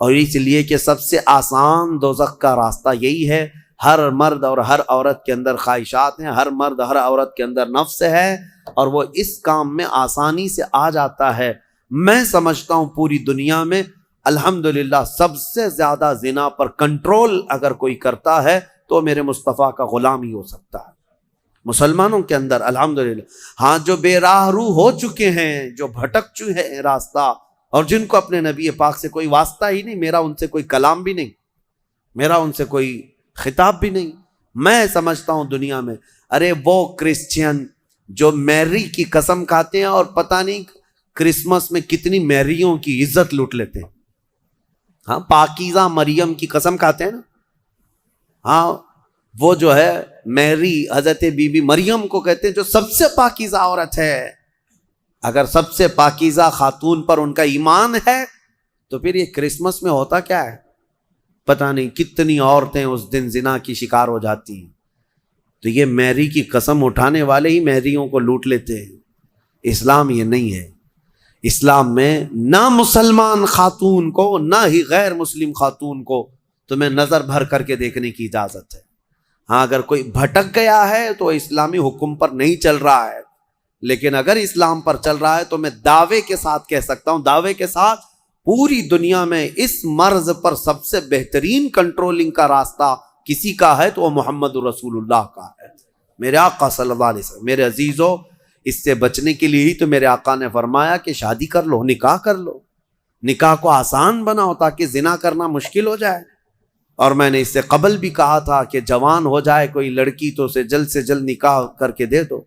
اور اس لیے کہ سب سے آسان دوزخ کا راستہ یہی ہے۔ ہر مرد اور ہر عورت کے اندر خواہشات ہیں، ہر مرد ہر عورت کے اندر نفس ہے، اور وہ اس کام میں آسانی سے آ جاتا ہے۔ میں سمجھتا ہوں پوری دنیا میں الحمدللہ سب سے زیادہ زنا پر کنٹرول اگر کوئی کرتا ہے تو میرے مصطفیٰ کا غلام ہی ہو سکتا ہے مسلمانوں کے اندر، الحمدللہ۔ ہاں، جو بے راہ رو ہو چکے ہیں، جو بھٹک چکے ہیں راستہ، اور جن کو اپنے نبی پاک سے کوئی واسطہ ہی نہیں، میرا ان سے کوئی کلام بھی نہیں، میرا ان سے کوئی خطاب بھی نہیں، میں سمجھتا ہوں دنیا میں، ارے وہ کرسچین جو میری کی قسم کھاتے ہیں اور پتہ نہیں کرسمس میں کتنی میریوں کی عزت لوٹ لیتے ہیں۔ ہاں، پاکیزہ مریم کی قسم کھاتے ہیں نا، ہاں وہ جو ہے میری حضرت بی بی مریم کو کہتے ہیں جو سب سے پاکیزہ عورت ہے۔ اگر سب سے پاکیزہ خاتون پر ان کا ایمان ہے تو پھر یہ کرسمس میں ہوتا کیا ہے؟ پتہ نہیں کتنی عورتیں اس دن زنا کی شکار ہو جاتی ہیں۔ تو یہ میری کی قسم اٹھانے والے ہی میریوں کو لوٹ لیتے ہیں۔ اسلام یہ نہیں ہے۔ اسلام میں نہ مسلمان خاتون کو نہ ہی غیر مسلم خاتون کو تمہیں نظر بھر کر کے دیکھنے کی اجازت ہے۔ ہاں، اگر کوئی بھٹک گیا ہے تو اسلامی حکم پر نہیں چل رہا ہے، لیکن اگر اسلام پر چل رہا ہے تو میں دعوے کے ساتھ کہہ سکتا ہوں، دعوے کے ساتھ، پوری دنیا میں اس مرض پر سب سے بہترین کنٹرولنگ کا راستہ کسی کا ہے تو وہ محمد رسول اللہ کا ہے، میرے آقا صلی اللہ علیہ وسلم۔ میرے عزیزو، اس سے بچنے کے لیے ہی تو میرے آقا نے فرمایا کہ شادی کر لو، نکاح کر لو، نکاح کو آسان بناؤ تاکہ زنا کرنا مشکل ہو جائے۔ اور میں نے اس سے قبل بھی کہا تھا کہ جوان ہو جائے کوئی لڑکی تو اسے جلد سے جلد نکاح کر کے دے دو،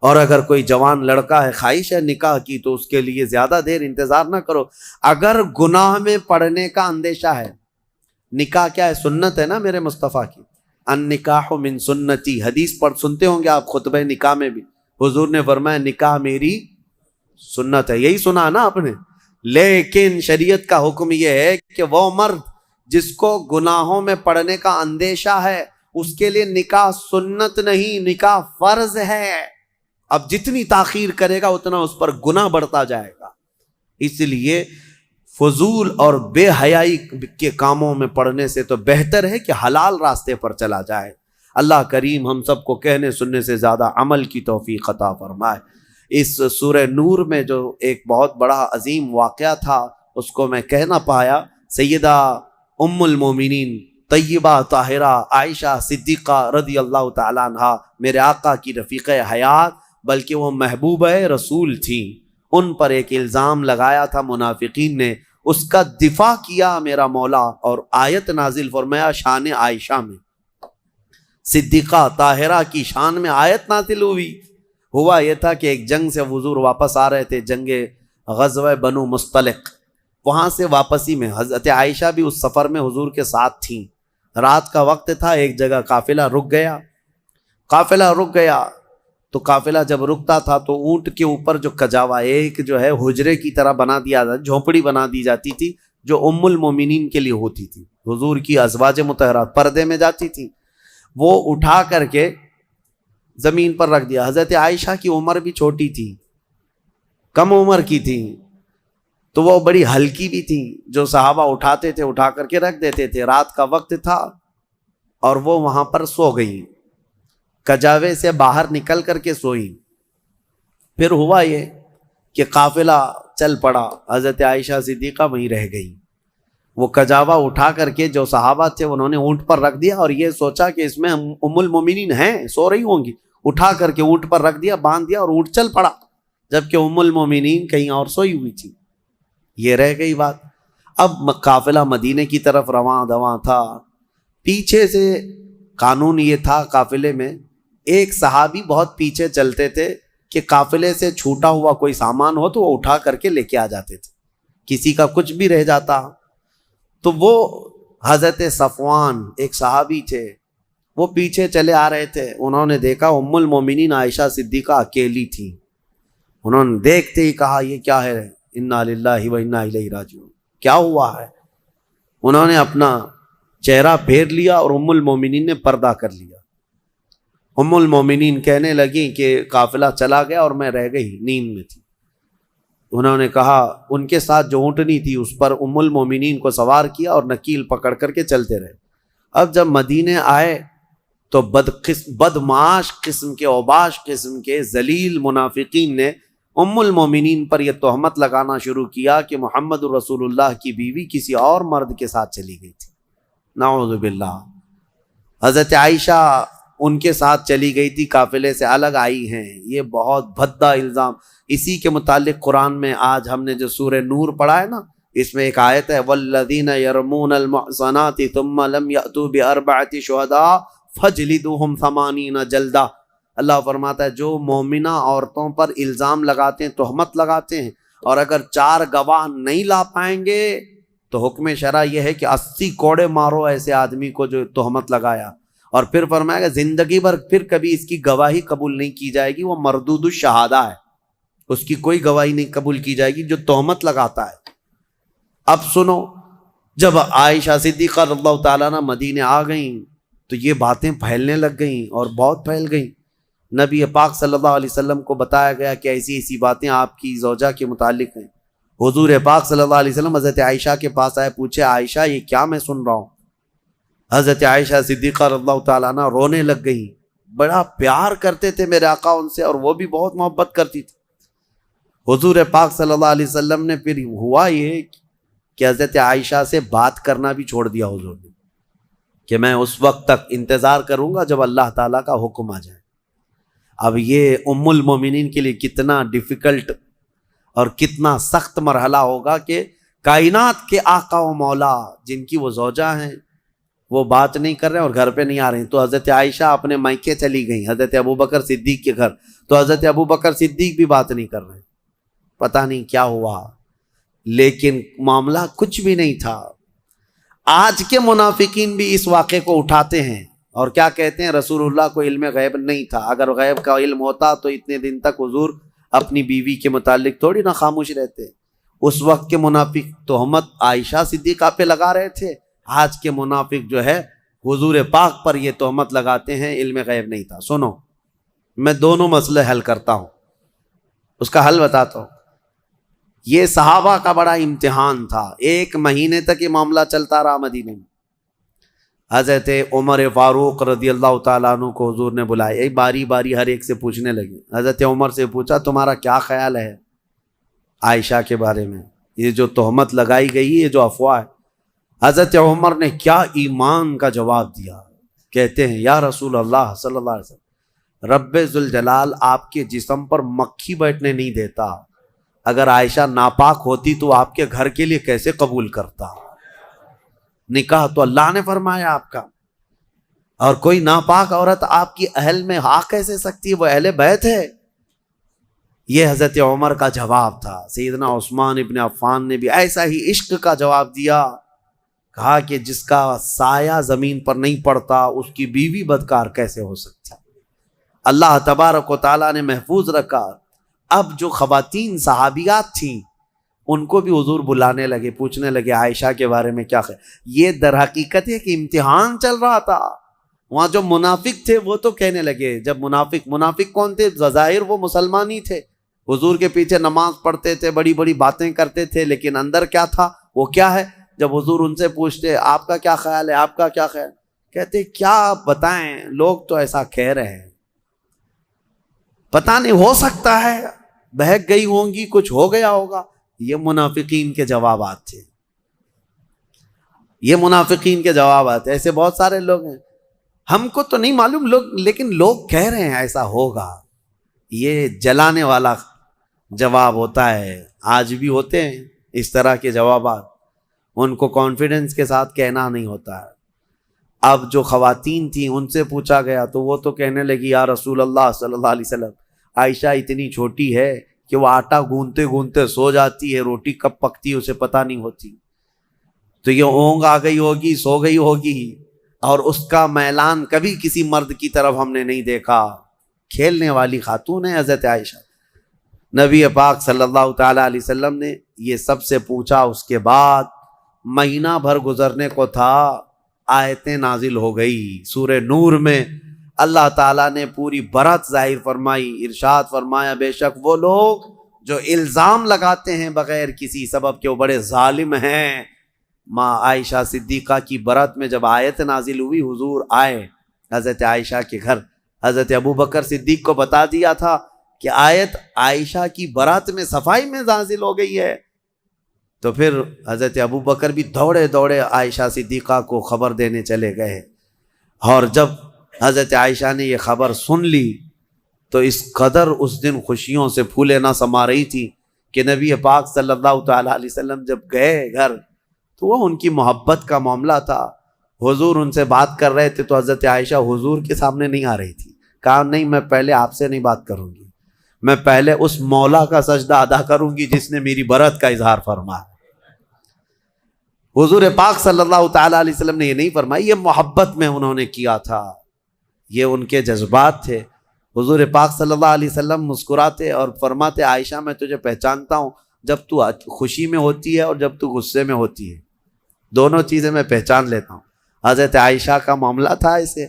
اور اگر کوئی جوان لڑکا ہے خواہش ہے نکاح کی تو اس کے لیے زیادہ دیر انتظار نہ کرو۔ اگر گناہ میں پڑنے کا اندیشہ ہے، نکاح کیا ہے؟ سنت ہے نا میرے مصطفیٰ کی، النکاح من سنتی، حدیث پڑھ سنتے ہوں گے آپ خطبہ نکاح میں بھی، حضور نے فرمایا نکاح میری سنت ہے، یہی سنا نا آپ نے؟ لیکن شریعت کا حکم یہ ہے کہ وہ مرد جس کو گناہوں میں پڑنے کا اندیشہ ہے اس کے لیے نکاح سنت نہیں، نکاح فرض ہے۔ اب جتنی تاخیر کرے گا اتنا اس پر گناہ بڑھتا جائے گا، اس لیے فضول اور بے حیائی کے کاموں میں پڑنے سے تو بہتر ہے کہ حلال راستے پر چلا جائے۔ اللہ کریم ہم سب کو کہنے سننے سے زیادہ عمل کی توفیق عطا فرمائے۔ اس سورہ نور میں جو ایک بہت بڑا عظیم واقعہ تھا اس کو میں کہہ نہ پایا، سیدہ ام المومنین طیبہ طاہرہ عائشہ صدیقہ رضی اللہ تعالیٰ عنہا میرے آقا کی رفیق حیات بلکہ وہ محبوبہ رسول تھیں، ان پر ایک الزام لگایا تھا منافقین نے، اس کا دفاع کیا میرا مولا اور آیت نازل فرمایا شان عائشہ میں، صدیقہ طاہرہ کی شان میں آیت نازل ہوئی۔ ہوا یہ تھا کہ ایک جنگ سے حضور واپس آ رہے تھے، جنگ غزوہ بنو مصطلق، وہاں سے واپسی میں حضرت عائشہ بھی اس سفر میں حضور کے ساتھ تھیں۔ رات کا وقت تھا، ایک جگہ قافلہ رک گیا تو قافلہ جب رکتا تھا تو اونٹ کے اوپر جو کجاوا ایک جو ہے حجرے کی طرح بنا دیا تھا، جھونپڑی بنا دی جاتی تھی جو ام المومنین کے لیے ہوتی تھی، حضور کی ازواج مطہرات پردے میں جاتی تھی، وہ اٹھا کر کے زمین پر رکھ دیا۔ حضرت عائشہ کی عمر بھی چھوٹی تھی، کم عمر کی تھی، تو وہ بڑی ہلکی بھی تھی، جو صحابہ اٹھاتے تھے اٹھا کر کے رکھ دیتے تھے۔ رات کا وقت تھا اور وہ وہاں پر سو گئی، کجاوے سے باہر نکل کر کے سوئی۔ پھر ہوا یہ کہ قافلہ چل پڑا، حضرت عائشہ صدیقہ وہیں رہ گئی۔ وہ کجاوا اٹھا کر کے جو صحابہ تھے انہوں نے اونٹ پر رکھ دیا اور یہ سوچا کہ اس میں ام المومنین ہیں، سو رہی ہوں گی، اٹھا کر کے اونٹ پر رکھ دیا، باندھ دیا اور اونٹ چل پڑا، جبکہ ام المومنین کہیں اور سوئی ہوئی تھی۔ یہ رہ گئی بات۔ اب قافلہ مدینے کی طرف رواں دواں تھا، پیچھے سے قانون یہ تھا قافلے میں ایک صحابی بہت پیچھے چلتے تھے کہ قافلے سے چھوٹا ہوا کوئی سامان ہو تو وہ اٹھا کر کے لے کے آ جاتے تھے، کسی کا کچھ بھی رہ جاتا تو وہ حضرت صفوان ایک صحابی تھے، وہ پیچھے چلے آ رہے تھے، انہوں نے دیکھا ام المومنین عائشہ صدیقہ اکیلی تھی، انہوں نے دیکھتے ہی کہا یہ کیا ہے، انا للہ و انا الیہ راجعون، کیا ہوا ہے؟ انہوں نے اپنا چہرہ پھیر لیا اور ام المومنین نے پردہ کر لیا۔ ام المومنین کہنے لگیں کہ قافلہ چلا گیا اور میں رہ گئی، نیند میں تھی۔ انہوں نے کہا ان کے ساتھ جو اونٹنی تھی اس پر ام المومنین کو سوار کیا اور نکیل پکڑ کر کے چلتے رہے۔ اب جب مدینے آئے تو بدمعاش قسم کے اوباش قسم کے ذلیل منافقین نے ام المومنین پر یہ تہمت لگانا شروع کیا کہ محمد رسول اللہ کی بیوی کسی اور مرد کے ساتھ چلی گئی تھی، نعوذ باللہ۔ حضرت عائشہ ان کے ساتھ چلی گئی تھی، قافلے سے الگ آئی ہیں، یہ بہت بھدا الزام۔ اسی کے متعلق قرآن میں آج ہم نے جو سورہ نور پڑھا ہے نا، اس میں ایک آیت ہے والذین یرمون المحصنات ثم لم یأتوا باربعۃ شہداء فجلدوہم 80 جلدہ۔ اللہ فرماتا ہے جو مومنہ عورتوں پر الزام لگاتے ہیں، تہمت لگاتے ہیں، اور اگر 4 گواہ نہیں لا پائیں گے تو حکم شرع یہ ہے کہ 80 کوڑے مارو ایسے آدمی کو جو تہمت لگایا۔ اور پھر فرمایا کہ زندگی بھر پھر کبھی اس کی گواہی قبول نہیں کی جائے گی، وہ مردود الشہادہ ہے، اس کی کوئی گواہی نہیں قبول کی جائے گی جو تہمت لگاتا ہے۔ اب سنو، جب عائشہ صدیقہ رضی اللہ تعالیٰ عنہ مدینے آ گئیں تو یہ باتیں پھیلنے لگ گئیں اور بہت پھیل گئیں۔ نبی پاک صلی اللہ علیہ وسلم کو بتایا گیا کہ ایسی ایسی باتیں آپ کی زوجہ کے متعلق ہیں۔ حضور پاک صلی اللہ علیہ وسلم حضرت عائشہ کے پاس آئے، پوچھے عائشہ یہ کیا میں سن رہا ہوں؟ حضرت عائشہ صدیقہ رضی اللہ تعالیٰ عنہ رونے لگ گئیں، بڑا پیار کرتے تھے میرے آقا ان سے اور وہ بھی بہت محبت کرتی تھی۔ حضور پاک صلی اللہ علیہ وسلم نے پھر ہوا یہ کہ حضرت عائشہ سے بات کرنا بھی چھوڑ دیا حضور نے، کہ میں اس وقت تک انتظار کروں گا جب اللہ تعالیٰ کا حکم آ جائے۔ اب یہ ام المومنین کے لیے کتنا ڈیفیکلٹ اور کتنا سخت مرحلہ ہوگا کہ کائنات کے آقا و مولا جن کی وہ زوجہ ہیں وہ بات نہیں کر رہے اور گھر پہ نہیں آ رہے ہیں۔ تو حضرت عائشہ اپنے مائکے چلی گئیں حضرت ابوبکر صدیق کے گھر، تو حضرت ابوبکر صدیق بھی بات نہیں کر رہے، پتہ نہیں کیا ہوا، لیکن معاملہ کچھ بھی نہیں تھا۔ آج کے منافقین بھی اس واقعے کو اٹھاتے ہیں اور کیا کہتے ہیں رسول اللہ کو علم غیب نہیں تھا، اگر غیب کا علم ہوتا تو اتنے دن تک حضور اپنی بیوی کے متعلق تھوڑی نہ خاموش رہتے۔ اس وقت کے منافق تہمت عائشہ صدیقہ پہ لگا رہے تھے، آج کے منافق جو ہے حضور پاک پر یہ تہمت لگاتے ہیں علم غیب نہیں تھا۔ سنو، میں دونوں مسئلے حل کرتا ہوں، اس کا حل بتاتا ہوں۔ یہ صحابہ کا بڑا امتحان تھا، 1 مہینے تک یہ معاملہ چلتا رہا مدینے میں۔ حضرت عمر فاروق رضی اللہ تعالیٰ عنہ کو حضور نے بلایا، ایک باری باری ہر ایک سے پوچھنے لگے۔ حضرت عمر سے پوچھا تمہارا کیا خیال ہے عائشہ کے بارے میں، یہ جو تہمت لگائی گئی ہے، جو افواہ ہے۔ حضرت عمر نے کیا ایمان کا جواب دیا، کہتے ہیں یا رسول اللہ صلی اللہ علیہ وسلم، رب ذوالجلال آپ کے جسم پر مکھی بیٹھنے نہیں دیتا، اگر عائشہ ناپاک ہوتی تو آپ کے گھر کے لیے کیسے قبول کرتا؟ نکاح تو اللہ نے فرمایا آپ کا، اور کوئی ناپاک عورت آپ کی اہل میں آ کیسے سکتی ہے، وہ اہل بیت ہے۔ یہ حضرت عمر کا جواب تھا۔ سیدنا عثمان ابن عفان نے بھی ایسا ہی عشق کا جواب دیا، کہا کہ جس کا سایہ زمین پر نہیں پڑتا اس کی بیوی بدکار کیسے ہو سکتا؟ اللہ تبارک و تعالیٰ نے محفوظ رکھا۔ اب جو خواتین صحابیات تھیں ان کو بھی حضور بلانے لگے، پوچھنے لگے عائشہ کے بارے میں کیا خیال۔ یہ در حقیقت ہے کہ امتحان چل رہا تھا۔ وہاں جو منافق تھے وہ تو کہنے لگے، جب منافق کون تھے؟ ظاہر وہ مسلمان ہی تھے، حضور کے پیچھے نماز پڑھتے تھے، بڑی بڑی باتیں کرتے تھے، لیکن اندر کیا تھا وہ کیا ہے؟ جب حضور ان سے پوچھتے آپ کا کیا خیال ہے، آپ کا کیا خیال، کہتے کیا بتائیں، لوگ تو ایسا کہہ رہے ہیں، پتہ نہیں، ہو سکتا ہے بہک گئی ہوں گی، کچھ ہو گیا ہوگا۔ یہ منافقین کے جوابات تھے، یہ منافقین کے جوابات۔ ایسے بہت سارے لوگ ہیں، ہم کو تو نہیں معلوم لوگ، لیکن لوگ کہہ رہے ہیں ایسا ہوگا۔ یہ جلانے والا جواب ہوتا ہے، آج بھی ہوتے ہیں اس طرح کے جوابات، ان کو کانفیڈنس کے ساتھ کہنا نہیں ہوتا ہے۔ اب جو خواتین تھیں ان سے پوچھا گیا تو وہ تو کہنے لگی یا رسول اللہ صلی اللہ علیہ وسلم، عائشہ اتنی چھوٹی ہے کہ وہ آٹا گوندتے گوندتے سو جاتی ہے، روٹی کب پکتی ہے اسے پتہ نہیں ہوتی، تو یہ اونگ آ گئی ہوگی، سو گئی ہوگی، اور اس کا میلان کبھی کسی مرد کی طرف ہم نے نہیں دیکھا۔ کھیلنے والی خاتون ہے حضرت عائشہ۔ نبی پاک صلی اللہ تعالیٰ علیہ وسلم نے یہ سب سے پوچھا، اس کے بعد مہینہ بھر گزرنے کو تھا، آیتیں نازل ہو گئی۔ سورہ نور میں اللہ تعالیٰ نے پوری برات ظاہر فرمائی، ارشاد فرمایا بے شک وہ لوگ جو الزام لگاتے ہیں بغیر کسی سبب کے وہ بڑے ظالم ہیں۔ ماں عائشہ صدیقہ کی برات میں جب آیت نازل ہوئی، حضور آئے حضرت عائشہ کے گھر، حضرت ابوبکر صدیق کو بتا دیا تھا کہ آیت عائشہ کی برات میں صفائی میں نازل ہو گئی ہے، تو پھر حضرت ابوبکر بھی دوڑے دوڑے عائشہ صدیقہ کو خبر دینے چلے گئے، اور جب حضرت عائشہ نے یہ خبر سن لی تو اس قدر اس دن خوشیوں سے پھولے نہ سما رہی تھی کہ نبی پاک صلی اللہ تعالیٰ علیہ وسلم جب گئے گھر تو وہ ان کی محبت کا معاملہ تھا۔ حضور ان سے بات کر رہے تھے تو حضرت عائشہ حضور کے سامنے نہیں آ رہی تھی، کہا نہیں میں پہلے آپ سے نہیں بات کروں گی، میں پہلے اس مولا کا سجدہ ادا کروں گی جس نے میری برات کا اظہار فرمایا۔ حضور پاک صلی اللہ تعالیٰ علیہ وسلم نے یہ نہیں فرمایا، یہ محبت میں انہوں نے کیا تھا، یہ ان کے جذبات تھے۔ حضور پاک صلی اللہ علیہ وسلم مسکراتے اور فرماتے عائشہ میں تجھے پہچانتا ہوں جب تو خوشی میں ہوتی ہے اور جب تو غصے میں ہوتی ہے، دونوں چیزیں میں پہچان لیتا ہوں۔ حضرت عائشہ کا معاملہ تھا اسے،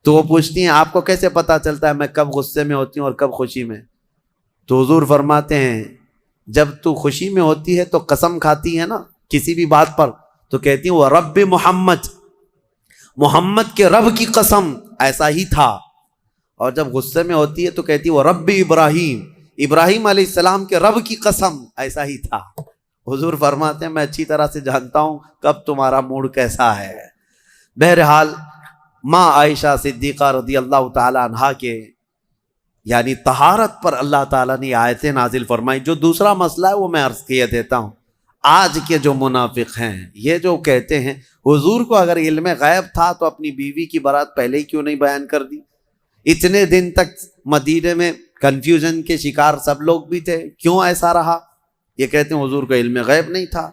تو وہ پوچھتی ہیں آپ کو کیسے پتہ چلتا ہے میں کب غصے میں ہوتی ہوں اور کب خوشی میں؟ تو حضور فرماتے ہیں جب تو خوشی میں ہوتی ہے تو قسم کھاتی ہے نا کسی بھی بات پر، تو کہتی ہیں وہ رب محمد کے رب کی قسم ایسا ہی تھا، اور جب غصے میں ہوتی ہے تو کہتی ہے وہ رب ابراہیم علیہ السلام کے رب کی قسم ایسا ہی تھا۔ حضور فرماتے ہیں میں اچھی طرح سے جانتا ہوں کب تمہارا موڈ کیسا ہے۔ بہرحال ماں عائشہ صدیقہ رضی اللہ تعالی عنہا کے یعنی طہارت پر اللہ تعالیٰ نے آیتیں نازل فرمائی۔ جو دوسرا مسئلہ ہے وہ میں عرض کیے دیتا ہوں۔ آج کے جو منافق ہیں یہ جو کہتے ہیں حضور کو اگر علم غیب تھا تو اپنی بیوی کی برات پہلے ہی کیوں نہیں بیان کر دی؟ اتنے دن تک مدینے میں کنفیوژن کے شکار سب لوگ بھی تھے، کیوں ایسا رہا؟ یہ کہتے ہیں حضور کو علم غیب نہیں تھا۔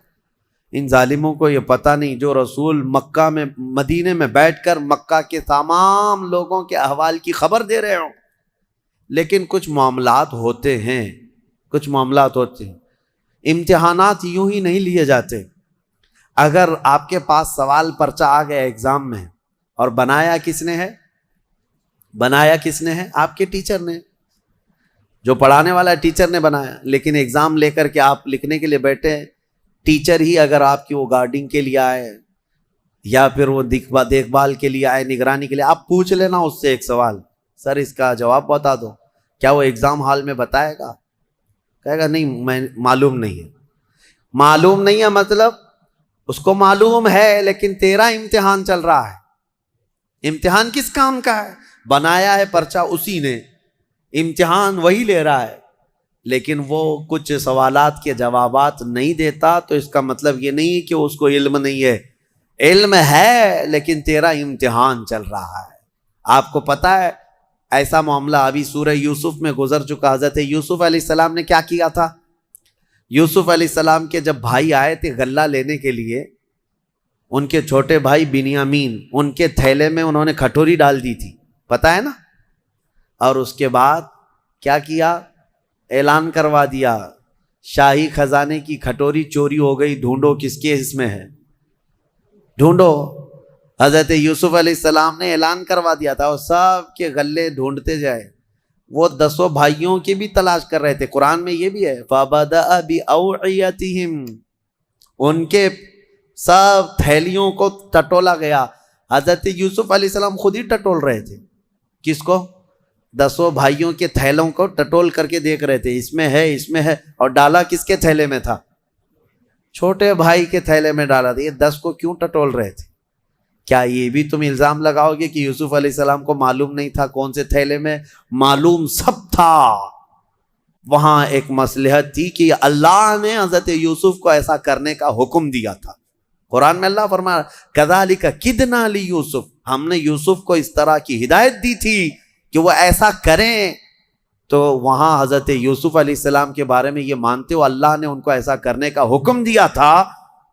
ان ظالموں کو یہ پتہ نہیں جو رسول مکہ میں مدینے میں بیٹھ کر مکہ کے تمام لوگوں کے احوال کی خبر دے رہے ہوں، لیکن کچھ معاملات ہوتے ہیں، امتحانات یوں ہی نہیں لیے جاتے. اگر آپ کے پاس سوال پرچہ آ گیا ایگزام میں اور بنایا کس نے ہے؟ بنایا کس نے ہے؟ آپ کے ٹیچر نے. جو پڑھانے والا ٹیچر نے بنایا. لیکن ایگزام لے کر کے آپ لکھنے کے لیے بیٹھے ہیں. ٹیچر ہی اگر آپ کی وہ گارڈنگ کے لیے آئے یا پھر وہ دیکھ بھال کے لیے آئے, نگرانی کے لیے, آپ پوچھ لینا اس سے ایک سوال, سر اس کا جواب بتا دو. کیا وہ ایگزام ہال میں بتائے گا؟ کہے گا نہیں, میں معلوم نہیں ہے. معلوم نہیں ہے مطلب اس کو معلوم ہے لیکن تیرا امتحان چل رہا ہے. امتحان کس کام کا ہے؟ بنایا ہے پرچہ اسی نے, امتحان وہی لے رہا ہے, لیکن وہ کچھ سوالات کے جوابات نہیں دیتا تو اس کا مطلب یہ نہیں کہ اس کو علم نہیں ہے. علم ہے لیکن تیرا امتحان چل رہا ہے. آپ کو پتا ہے ایسا معاملہ ابھی سورہ یوسف میں گزر چکا. حضرت یوسف علیہ السلام نے کیا کیا تھا؟ یوسف علیہ السلام کے جب بھائی آئے تھے غلہ لینے کے لیے, ان کے چھوٹے بھائی بنیامین, ان کے تھیلے میں انہوں نے کھٹوری ڈال دی تھی, پتا ہے نا. اور اس کے بعد کیا کیا؟ اعلان کروا دیا شاہی خزانے کی کھٹوری چوری ہو گئی, ڈھونڈو کس کے اس میں ہے, ڈھونڈو. حضرت یوسف علیہ السلام نے اعلان کروا دیا تھا اور سب کے غلے ڈھونڈتے جائے. وہ 10 بھائیوں کی بھی تلاش کر رہے تھے. قرآن میں یہ بھی ہے فَبَدَأَ بِأَوْعِيَتِهِمْ, ان کے سب تھیلیوں کو ٹٹولا گیا. حضرت یوسف علیہ السلام خود ہی ٹٹول رہے تھے. کس کو؟ 10 بھائیوں کے تھیلوں کو ٹٹول کر کے دیکھ رہے تھے, اس میں ہے, اس میں ہے. اور ڈالا کس کے تھیلے میں تھا؟ چھوٹے بھائی کے تھیلے میں ڈالا تھا. یہ 10 کو کیوں ٹٹول رہے تھے؟ کیا یہ بھی تم الزام لگاؤ گے کہ یوسف علیہ السلام کو معلوم نہیں تھا کون سے تھیلے میں؟ معلوم سب تھا. وہاں ایک مصلحت تھی کہ اللہ نے حضرت یوسف کو ایسا کرنے کا حکم دیا تھا. قرآن میں اللہ فرمایا کذالک کدنا لیوسف, ہم نے یوسف کو اس طرح کی ہدایت دی تھی کہ وہ ایسا کریں. تو وہاں حضرت یوسف علیہ السلام کے بارے میں یہ مانتے ہو اللہ نے ان کو ایسا کرنے کا حکم دیا تھا,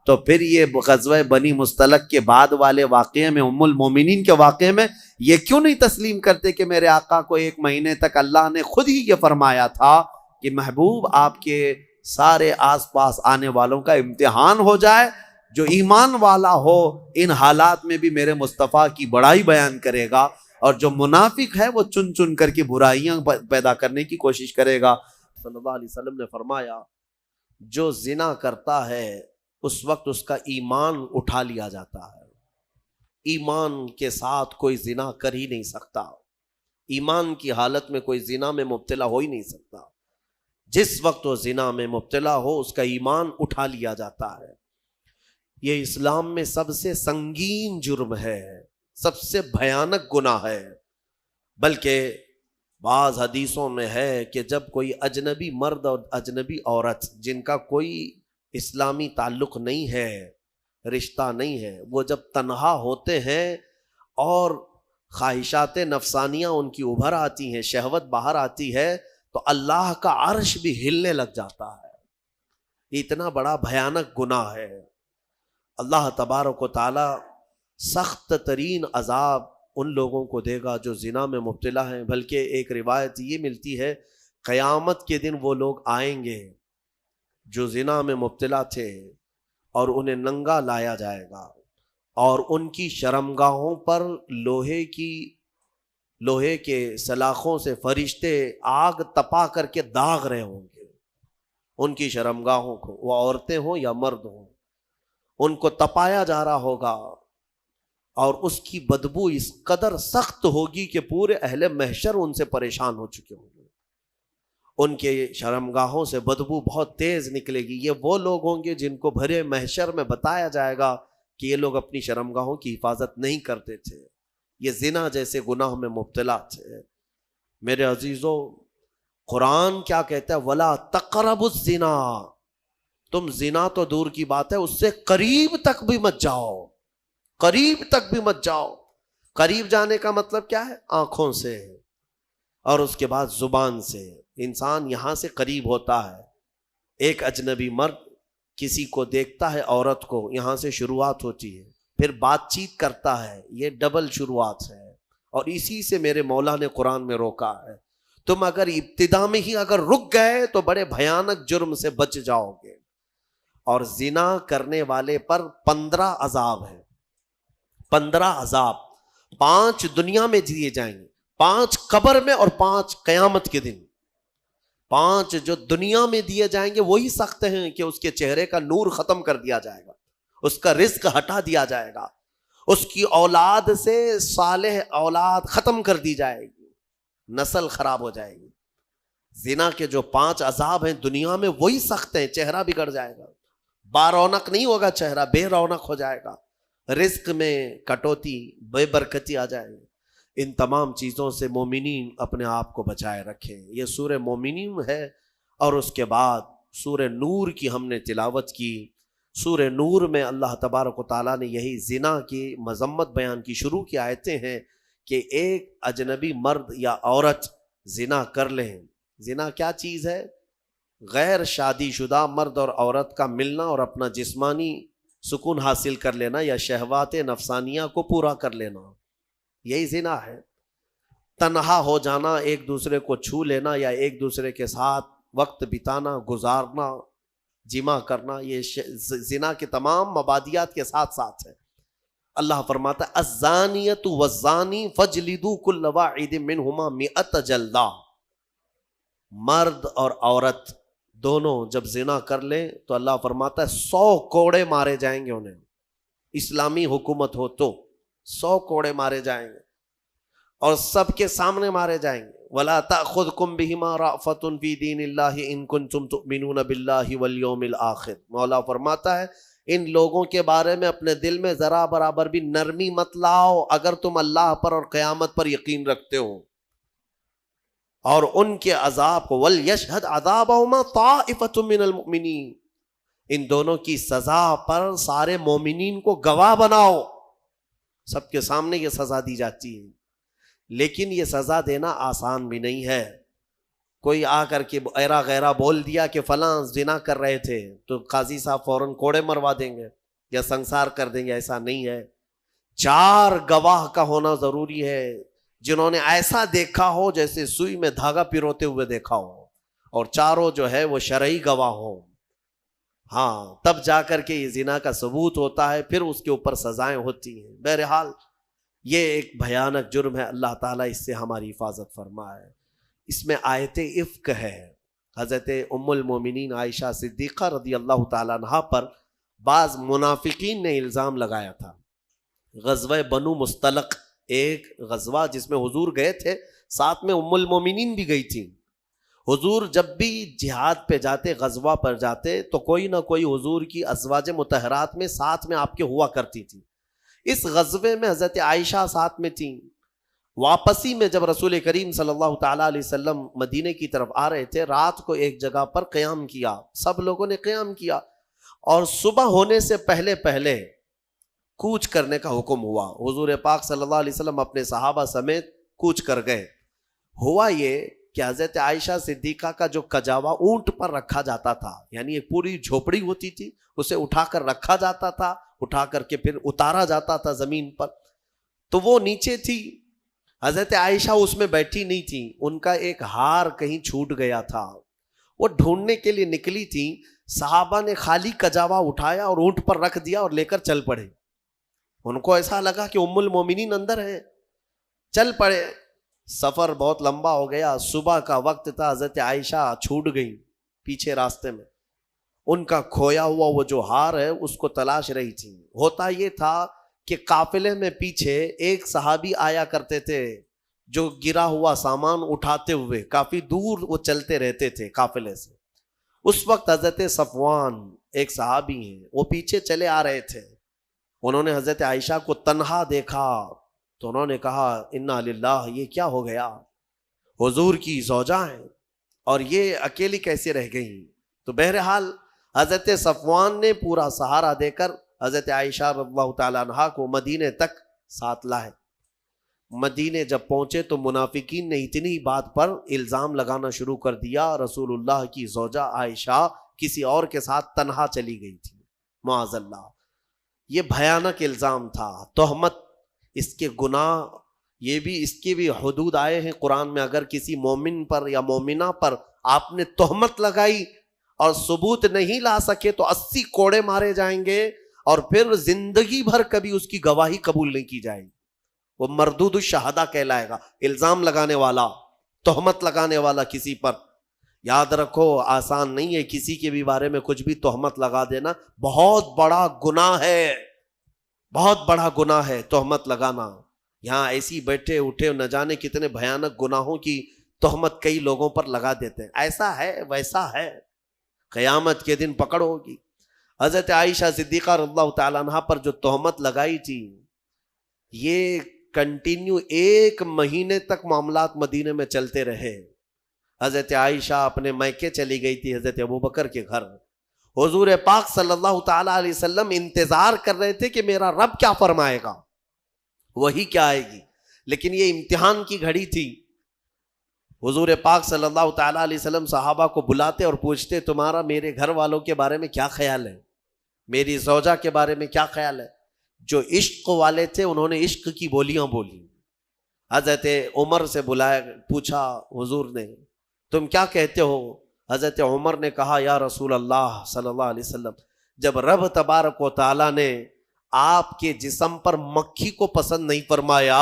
تو پھر یہ غزوہ بنی مستلق کے بعد والے واقعے میں, ام المومنین کے واقعے میں یہ کیوں نہیں تسلیم کرتے کہ میرے آقا کو 1 مہینے تک اللہ نے خود ہی یہ فرمایا تھا کہ محبوب آپ کے سارے آس پاس آنے والوں کا امتحان ہو جائے, جو ایمان والا ہو ان حالات میں بھی میرے مصطفیٰ کی بڑائی بیان کرے گا, اور جو منافق ہے وہ چن چن کر کے برائیاں پیدا کرنے کی کوشش کرے گا. صلی اللہ علیہ وسلم نے فرمایا جو زنا کرتا ہے اس وقت اس کا ایمان اٹھا لیا جاتا ہے. ایمان کے ساتھ کوئی زنا کر ہی نہیں سکتا, ایمان کی حالت میں کوئی زنا میں مبتلا ہو ہی نہیں سکتا. جس وقت وہ زنا میں مبتلا ہو اس کا ایمان اٹھا لیا جاتا ہے. یہ اسلام میں سب سے سنگین جرم ہے, سب سے بھیانک گناہ ہے. بلکہ بعض حدیثوں میں ہے کہ جب کوئی اجنبی مرد اور اجنبی عورت جن کا کوئی اسلامی تعلق نہیں ہے, رشتہ نہیں ہے, وہ جب تنہا ہوتے ہیں اور خواہشات نفسانیہ ان کی ابھر آتی ہیں, شہوت باہر آتی ہے, تو اللہ کا عرش بھی ہلنے لگ جاتا ہے. یہ اتنا بڑا بھیانک گناہ ہے. اللہ تبارک و تعالی سخت ترین عذاب ان لوگوں کو دے گا جو زنا میں مبتلا ہیں. بلکہ ایک روایت یہ ملتی ہے قیامت کے دن وہ لوگ آئیں گے جو زنا میں مبتلا تھے اور انہیں ننگا لایا جائے گا, اور ان کی شرمگاہوں پر لوہے کے سلاخوں سے فرشتے آگ تپا کر کے داغ رہے ہوں گے ان کی شرمگاہوں کو, وہ عورتیں ہوں یا مرد ہوں, ان کو تپایا جا رہا ہوگا, اور اس کی بدبو اس قدر سخت ہوگی کہ پورے اہل محشر ان سے پریشان ہو چکے ہوں گے. ان کے شرمگاہوں سے بدبو بہت تیز نکلے گی. یہ وہ لوگ ہوں گے جن کو بھرے محشر میں بتایا جائے گا کہ یہ لوگ اپنی شرمگاہوں کی حفاظت نہیں کرتے تھے, یہ زنا جیسے گناہ میں مبتلا تھے. میرے عزیزو, قرآن کیا کہتا ہے؟ وَلَا تَقْرَبُوا الزِّنَا, تم زنا تو دور کی بات ہے اس سے قریب تک بھی مت جاؤ, قریب تک بھی مت جاؤ. قریب جانے کا مطلب کیا ہے؟ آنکھوں سے اور اس کے بعد زبان سے. انسان یہاں سے قریب ہوتا ہے. ایک اجنبی مرد کسی کو دیکھتا ہے, عورت کو, یہاں سے شروعات ہوتی ہے, پھر بات چیت کرتا ہے, یہ ڈبل شروعات ہے, اور اسی سے میرے مولا نے قرآن میں روکا ہے. تم اگر ابتدا میں ہی اگر رک گئے تو بڑے بھیانک جرم سے بچ جاؤ گے. اور زنا کرنے والے پر 15 عذاب ہیں، 15 عذاب، 5 دنیا میں دیے جائیں گے، 5 قبر میں اور 5 قیامت کے دن۔ 5 جو دنیا میں دیے جائیں گے وہی سخت ہیں کہ اس کے چہرے کا نور ختم کر دیا جائے گا، اس کا رزق ہٹا دیا جائے گا، اس کی اولاد سے صالح اولاد ختم کر دی جائے گی، نسل خراب ہو جائے گی۔ زنا کے جو 5 عذاب ہیں دنیا میں وہی سخت ہیں، چہرہ بگڑ جائے گا، بارونق نہیں ہوگا چہرہ، بے رونق ہو جائے گا، رزق میں کٹوتی، بے برکتی آ جائے گی۔ ان تمام چیزوں سے مومنین اپنے آپ کو بچائے رکھیں۔ یہ سورہ مومنین ہے، اور اس کے بعد سورہ نور کی ہم نے تلاوت کی۔ سورہ نور میں اللہ تبارک و تعالیٰ نے یہی زنا کی مذمت بیان کی، شروع کی آیتیں ہیں کہ ایک اجنبی مرد یا عورت زنا کر لیں۔ زنا کیا چیز ہے؟ غیر شادی شدہ مرد اور عورت کا ملنا اور اپنا جسمانی سکون حاصل کر لینا یا شہوات نفسانیہ کو پورا کر لینا، یہی زنا ہے۔ تنہا ہو جانا، ایک دوسرے کو چھو لینا یا ایک دوسرے کے ساتھ وقت بتانا، گزارنا، جمع کرنا، یہ زنا کے تمام مبادیات کے ساتھ ساتھ ہے۔ اللہ فرماتا ہے الزانیۃ والزانی فاجلدوا کل واحد منہما 100 جلدہ۔ مرد اور عورت دونوں جب زنا کر لیں تو اللہ فرماتا ہے 100 کوڑے مارے جائیں گے انہیں۔ اسلامی حکومت ہو تو 100 کوڑے مارے جائیں گے، اور سب کے سامنے مارے جائیں گے۔ وَلَا تَأْخُذْكُمْ بِهِمَا رَأْفَةٌ فِي دِينِ اللَّهِ إِن كُنتُمْ تُؤْمِنُونَ بِاللَّهِ وَالْيَوْمِ الْآخِرِ۔ مولا فرماتا ہے ان لوگوں کے بارے میں اپنے دل میں ذرا برابر بھی نرمی مت لاؤ اگر تم اللہ پر اور قیامت پر یقین رکھتے ہو، اور ان کے عذاب کو وَلْيَشْهَدْ عَذَابَهُمَا طَائِفَةٌ مِّنَ الْمُؤْمِنِينَ، ان دونوں کی سزا پر سارے مومنین کو گواہ بناؤ۔ سب کے سامنے یہ سزا دی جاتی ہے، لیکن یہ سزا دینا آسان بھی نہیں ہے۔ کوئی آ کر کے ایرا غیرہ بول دیا کہ فلاں زنا کر رہے تھے تو قاضی صاحب فوراً کوڑے مروا دیں گے یا سنسار کر دیں گے، ایسا نہیں ہے۔ 4 گواہ کا ہونا ضروری ہے، جنہوں نے ایسا دیکھا ہو جیسے سوئی میں دھاگا پروتے ہوئے دیکھا ہو، اور چاروں جو ہے وہ شرعی گواہ ہوں۔ ہاں، تب جا کر کے یہ زنا کا ثبوت ہوتا ہے، پھر اس کے اوپر سزائیں ہوتی ہیں۔ بہرحال یہ ایک بھیانک جرم ہے، اللہ تعالیٰ اس سے ہماری حفاظت فرمائے۔ اس میں آیت افک ہے۔ حضرت ام المومنین عائشہ صدیقہ رضی اللہ تعالیٰ عنہا پر بعض منافقین نے الزام لگایا تھا۔ غزوہ بنو مستلق، ایک غزوہ جس میں حضور گئے تھے، ساتھ میں ام المومنین بھی گئی تھی۔ حضور جب بھی جہاد پہ جاتے، غزوہ پر جاتے، تو کوئی نہ کوئی حضور کی ازواج مطہرات میں ساتھ میں آپ کے ہوا کرتی تھی۔ اس غزوے میں حضرت عائشہ ساتھ میں تھیں۔ واپسی میں جب رسول کریم صلی اللہ تعالیٰ علیہ وسلم مدینے کی طرف آ رہے تھے، رات کو ایک جگہ پر قیام کیا، سب لوگوں نے قیام کیا، اور صبح ہونے سے پہلے پہلے کوچ کرنے کا حکم ہوا۔ حضور پاک صلی اللہ علیہ وسلم اپنے صحابہ سمیت کوچ کر گئے۔ ہوا یہ کہ حضرت عائشہ صدیقہ کا جو کجاوا اونٹ پر رکھا جاتا تھا، یعنی ایک پوری جھوپڑی ہوتی تھی، اسے اٹھا کر رکھا جاتا تھا، اٹھا کر کے پھر اتارا جاتا تھا زمین پر، تو وہ نیچے تھی۔ حضرت عائشہ اس میں بیٹھی نہیں تھی، ان کا ایک ہار کہیں چھوٹ گیا تھا، وہ ڈھونڈنے کے لیے نکلی تھی۔ صحابہ نے خالی کجاوا اٹھایا اور اونٹ پر رکھ دیا اور لے کر چل پڑے۔ ان کو ایسا لگا کہ ام المومنین اندر ہے، چل پڑے۔ سفر بہت لمبا ہو گیا، صبح کا وقت تھا، حضرت عائشہ چھوٹ گئی پیچھے راستے میں۔ ان کا کھویا ہوا وہ جو ہار ہے اس کو تلاش رہی تھی۔ ہوتا یہ تھا کہ قافلے میں پیچھے ایک صحابی آیا کرتے تھے جو گرا ہوا سامان اٹھاتے ہوئے کافی دور وہ چلتے رہتے تھے قافلے سے۔ اس وقت حضرت صفوان ایک صحابی ہیں، وہ پیچھے چلے آ رہے تھے۔ انہوں نے حضرت عائشہ کو تنہا دیکھا تو انہوں نے کہا انا للہ، یہ کیا ہو گیا؟ حضور کی زوجہ ہیں اور یہ اکیلی کیسے رہ گئی؟ تو بہرحال حضرت صفوان نے پورا سہارا دے کر حضرت عائشہ رضی اللہ تعالیٰ عنہا کو مدینے تک ساتھ لائے۔ مدینے جب پہنچے تو منافقین نے اتنی بات پر الزام لگانا شروع کر دیا، رسول اللہ کی زوجہ عائشہ کسی اور کے ساتھ تنہا چلی گئی تھی، معاذ اللہ۔ یہ بھیانک الزام تھا، تہمت، اس کے گناہ، یہ بھی اس کی بھی حدود آئے ہیں قرآن میں۔ اگر کسی مومن پر یا مومنہ پر آپ نے تہمت لگائی اور ثبوت نہیں لا سکے تو 80 کوڑے مارے جائیں گے، اور پھر زندگی بھر کبھی اس کی گواہی قبول نہیں کی جائے گی. وہ مردود الشہداء کہلائے گا، الزام لگانے والا، تہمت لگانے والا کسی پر. یاد رکھو آسان نہیں ہے کسی کے بھی بارے میں کچھ بھی تہمت لگا دینا، بہت بڑا گناہ ہے، بہت بڑا گناہ ہے تہمت لگانا. یہاں ایسی بیٹھے اٹھے نہ جانے کتنے بھیانک گناہوں کی تہمت کئی لوگوں پر لگا دیتے ہیں. ایسا ہے ویسا ہے، قیامت کے دن پکڑ ہوگی. حضرت عائشہ صدیقہ رضی اللہ تعالیٰ عنہا پر جو تہمت لگائی تھی، یہ کنٹینیو 1 مہینے تک معاملات مدینے میں چلتے رہے. حضرت عائشہ اپنے میکے چلی گئی تھی حضرت ابوبکر کے گھر. حضور پاک صلی اللہ تعالیٰ علیہ وسلم انتظار کر رہے تھے کہ میرا رب کیا فرمائے گا، وہی کیا آئے گی. لیکن یہ امتحان کی گھڑی تھی. حضور پاک صلی اللہ تعالیٰ علیہ وسلم صحابہ کو بلاتے اور پوچھتے تمہارا میرے گھر والوں کے بارے میں کیا خیال ہے، میری زوجہ کے بارے میں کیا خیال ہے. جو عشق والے تھے انہوں نے عشق کی بولیاں بولی. حضرت عمر سے بلایا، پوچھا حضور نے تم کیا کہتے ہو. حضرت عمر نے کہا یا رسول اللہ صلی اللہ علیہ وسلم، جب رب تبارک و تعالیٰ نے آپ کے جسم پر مکھی کو پسند نہیں فرمایا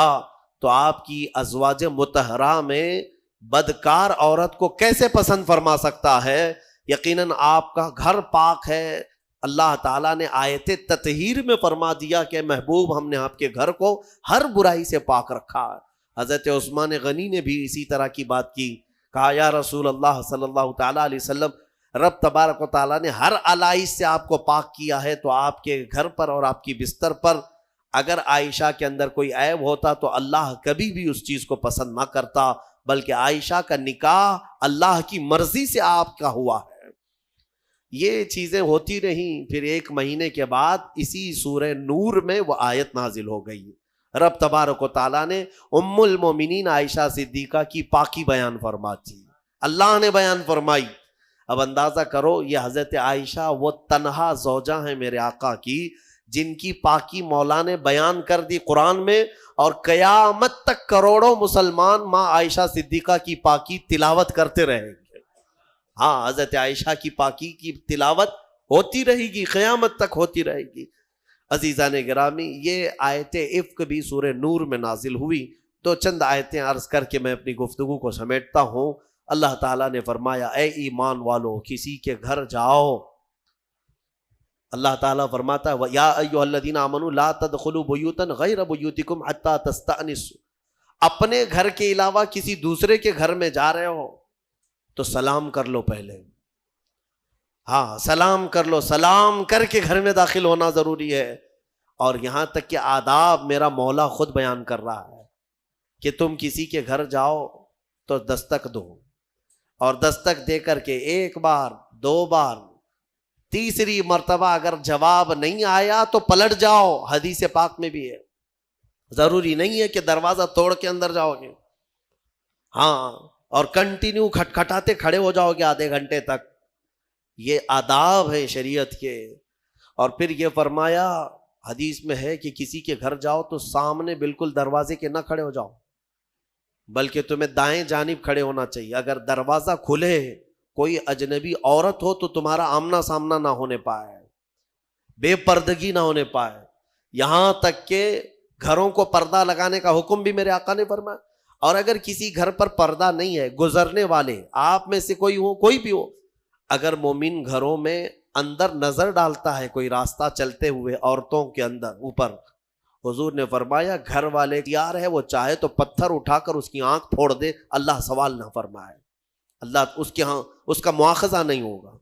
تو آپ کی ازواج مطہرہ میں بدکار عورت کو کیسے پسند فرما سکتا ہے. یقیناً آپ کا گھر پاک ہے. اللہ تعالیٰ نے آیت تطہیر میں فرما دیا کہ محبوب ہم نے آپ کے گھر کو ہر برائی سے پاک رکھا. حضرت عثمان غنی نے بھی اسی طرح کی بات کی، کہا یا رسول اللہ صلی اللہ تعالیٰ علیہ وسلم، رب تبارک و تعالیٰ نے ہر علائش سے آپ کو پاک کیا ہے، تو آپ کے گھر پر اور آپ کی بستر پر اگر عائشہ کے اندر کوئی عیب ہوتا تو اللہ کبھی بھی اس چیز کو پسند نہ کرتا، بلکہ عائشہ کا نکاح اللہ کی مرضی سے آپ کا ہوا ہے. یہ چیزیں ہوتی رہیں. پھر 1 مہینے کے بعد اسی سورہ نور میں وہ آیت نازل ہو گئی. رب تبارک و تعالیٰ نے ام المومنین عائشہ صدیقہ کی پاکی بیان فرماتی، اللہ نے بیان فرمائی. اب اندازہ کرو یہ حضرت عائشہ وہ تنہا زوجہ ہیں میرے آقا کی جن کی پاکی مولا نے بیان کر دی قرآن میں، اور قیامت تک کروڑوں مسلمان ماں عائشہ صدیقہ کی پاکی تلاوت کرتے رہیں گے. ہاں، حضرت عائشہ کی پاکی کی تلاوت ہوتی رہے گی، قیامت تک ہوتی رہے گی. عزیزان گرامی، یہ آیت افک بھی سورہ نور میں نازل ہوئی. تو چند آیتیں عرض کر کے میں اپنی گفتگو کو سمیٹتا ہوں. اللہ تعالیٰ نے فرمایا اے ایمان والو کسی کے گھر جاؤ. اللہ تعالیٰ فرماتا ہے یا ایھا الذین آمنوا لا تدخلوا بیوتا غیر بیوتکم حتی تستأنسوا. اپنے گھر کے علاوہ کسی دوسرے کے گھر میں جا رہے ہو تو سلام کر لو پہلے. ہاں، سلام کر لو، سلام کر کے گھر میں داخل ہونا ضروری ہے. اور یہاں تک کہ آداب میرا مولا خود بیان کر رہا ہے کہ تم کسی کے گھر جاؤ تو دستک دو، اور دستک دے کر کے 1 بار 2 بار، تیسری مرتبہ اگر جواب نہیں آیا تو پلٹ جاؤ. حدیث پاک میں بھی ہے، ضروری نہیں ہے کہ دروازہ توڑ کے اندر جاؤ گے. ہاں، اور کنٹینیو کھٹکھٹاتے کھڑے ہو جاؤ گے آدھے گھنٹے تک. یہ آداب ہے شریعت کے. اور پھر یہ فرمایا حدیث میں ہے کہ کسی کے گھر جاؤ تو سامنے بالکل دروازے کے نہ کھڑے ہو جاؤ، بلکہ تمہیں دائیں جانب کھڑے ہونا چاہیے. اگر دروازہ کھلے کوئی اجنبی عورت ہو تو تمہارا آمنا سامنا نہ ہونے پائے، بے پردگی نہ ہونے پائے. یہاں تک کہ گھروں کو پردہ لگانے کا حکم بھی میرے آقا نے فرمایا. اور اگر کسی گھر پر پردہ نہیں ہے، گزرنے والے آپ میں سے کوئی ہو، کوئی بھی ہو، اگر مومن گھروں میں اندر نظر ڈالتا ہے کوئی راستہ چلتے ہوئے عورتوں کے اندر اوپر، حضور نے فرمایا گھر والے تیار ہے، وہ چاہے تو پتھر اٹھا کر اس کی آنکھ پھوڑ دے، اللہ سوال نہ فرمائے، اللہ اس کے ہاں اس کا مواخذہ نہیں ہوگا.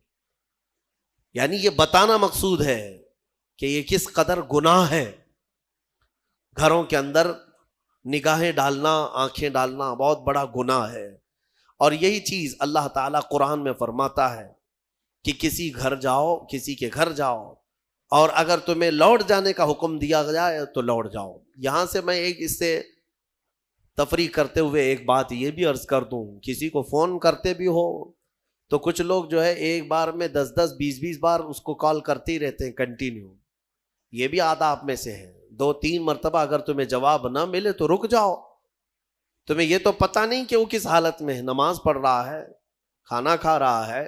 یعنی یہ بتانا مقصود ہے کہ یہ کس قدر گناہ ہے. گھروں کے اندر نگاہیں ڈالنا، آنکھیں ڈالنا بہت بڑا گناہ ہے. اور یہی چیز اللہ تعالیٰ قرآن میں فرماتا ہے کہ کسی گھر جاؤ، کسی کے گھر جاؤ، اور اگر تمہیں لوٹ جانے کا حکم دیا جائے تو لوٹ جاؤ. یہاں سے میں ایک اس سے تفریح کرتے ہوئے ایک بات یہ بھی عرض کر دوں، کسی کو فون کرتے بھی ہو تو کچھ لوگ جو ہے ایک بار میں 10 20 بار اس کو کال کرتے ہی رہتے ہیں کنٹینیو. یہ بھی آداب میں سے ہے. 2-3 مرتبہ اگر تمہیں جواب نہ ملے تو رک جاؤ. تمہیں یہ تو پتہ نہیں کہ وہ کس حالت میں ہے، نماز پڑھ رہا ہے، کھانا کھا رہا ہے،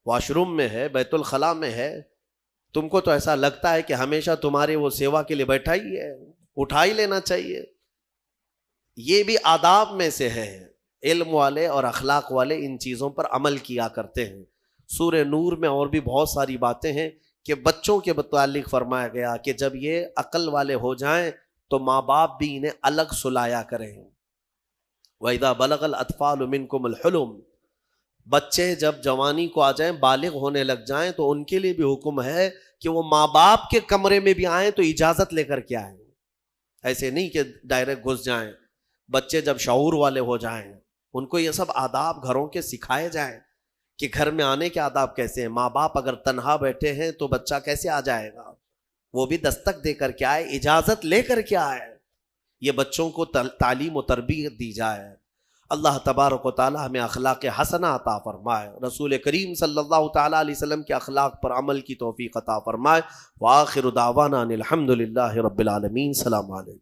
واش روم میں ہے، بیت الخلاء میں ہے، تم کو تو ایسا لگتا ہے کہ ہمیشہ تمہارے وہ سیوا کے لیے بیٹھا ہی ہے، اٹھا ہی لینا چاہیے. یہ بھی آداب میں سے ہے. علم والے اور اخلاق والے ان چیزوں پر عمل کیا کرتے ہیں. سورہ نور میں اور بھی بہت ساری باتیں ہیں کہ بچوں کے متعلق فرمایا گیا کہ جب یہ عقل والے ہو جائیں تو ماں باپ بھی انہیں الگ سلایا کریں. وَإِذَا بَلَغَ الْأَطْفَالُ مِنْكُمُ الْحُلُمَ، بچے جب جوانی کو آ جائیں، بالغ ہونے لگ جائیں، تو ان کے لیے بھی حکم ہے کہ وہ ماں باپ کے کمرے میں بھی آئیں تو اجازت لے کر کے آئیں. ایسے نہیں کہ ڈائریکٹ گھس جائیں. بچے جب شعور والے ہو جائیں ان کو یہ سب آداب گھروں کے سکھائے جائیں کہ گھر میں آنے کے آداب کیسے ہیں. ماں باپ اگر تنہا بیٹھے ہیں تو بچہ کیسے آ جائے گا؟ وہ بھی دستک دے کر کے آئے، اجازت لے کر کے آئے. یہ بچوں کو تعلیم و تربیت دی جائے. اللہ تبارک و تعالی ہمیں اخلاق حسنہ عطا فرمائے، رسول کریم صلی اللہ تعالی علیہ وسلم کے اخلاق پر عمل کی توفیق عطا فرمائے. وآخر دعوانا ان الحمد للہ رب العالمین. السلام علیکم.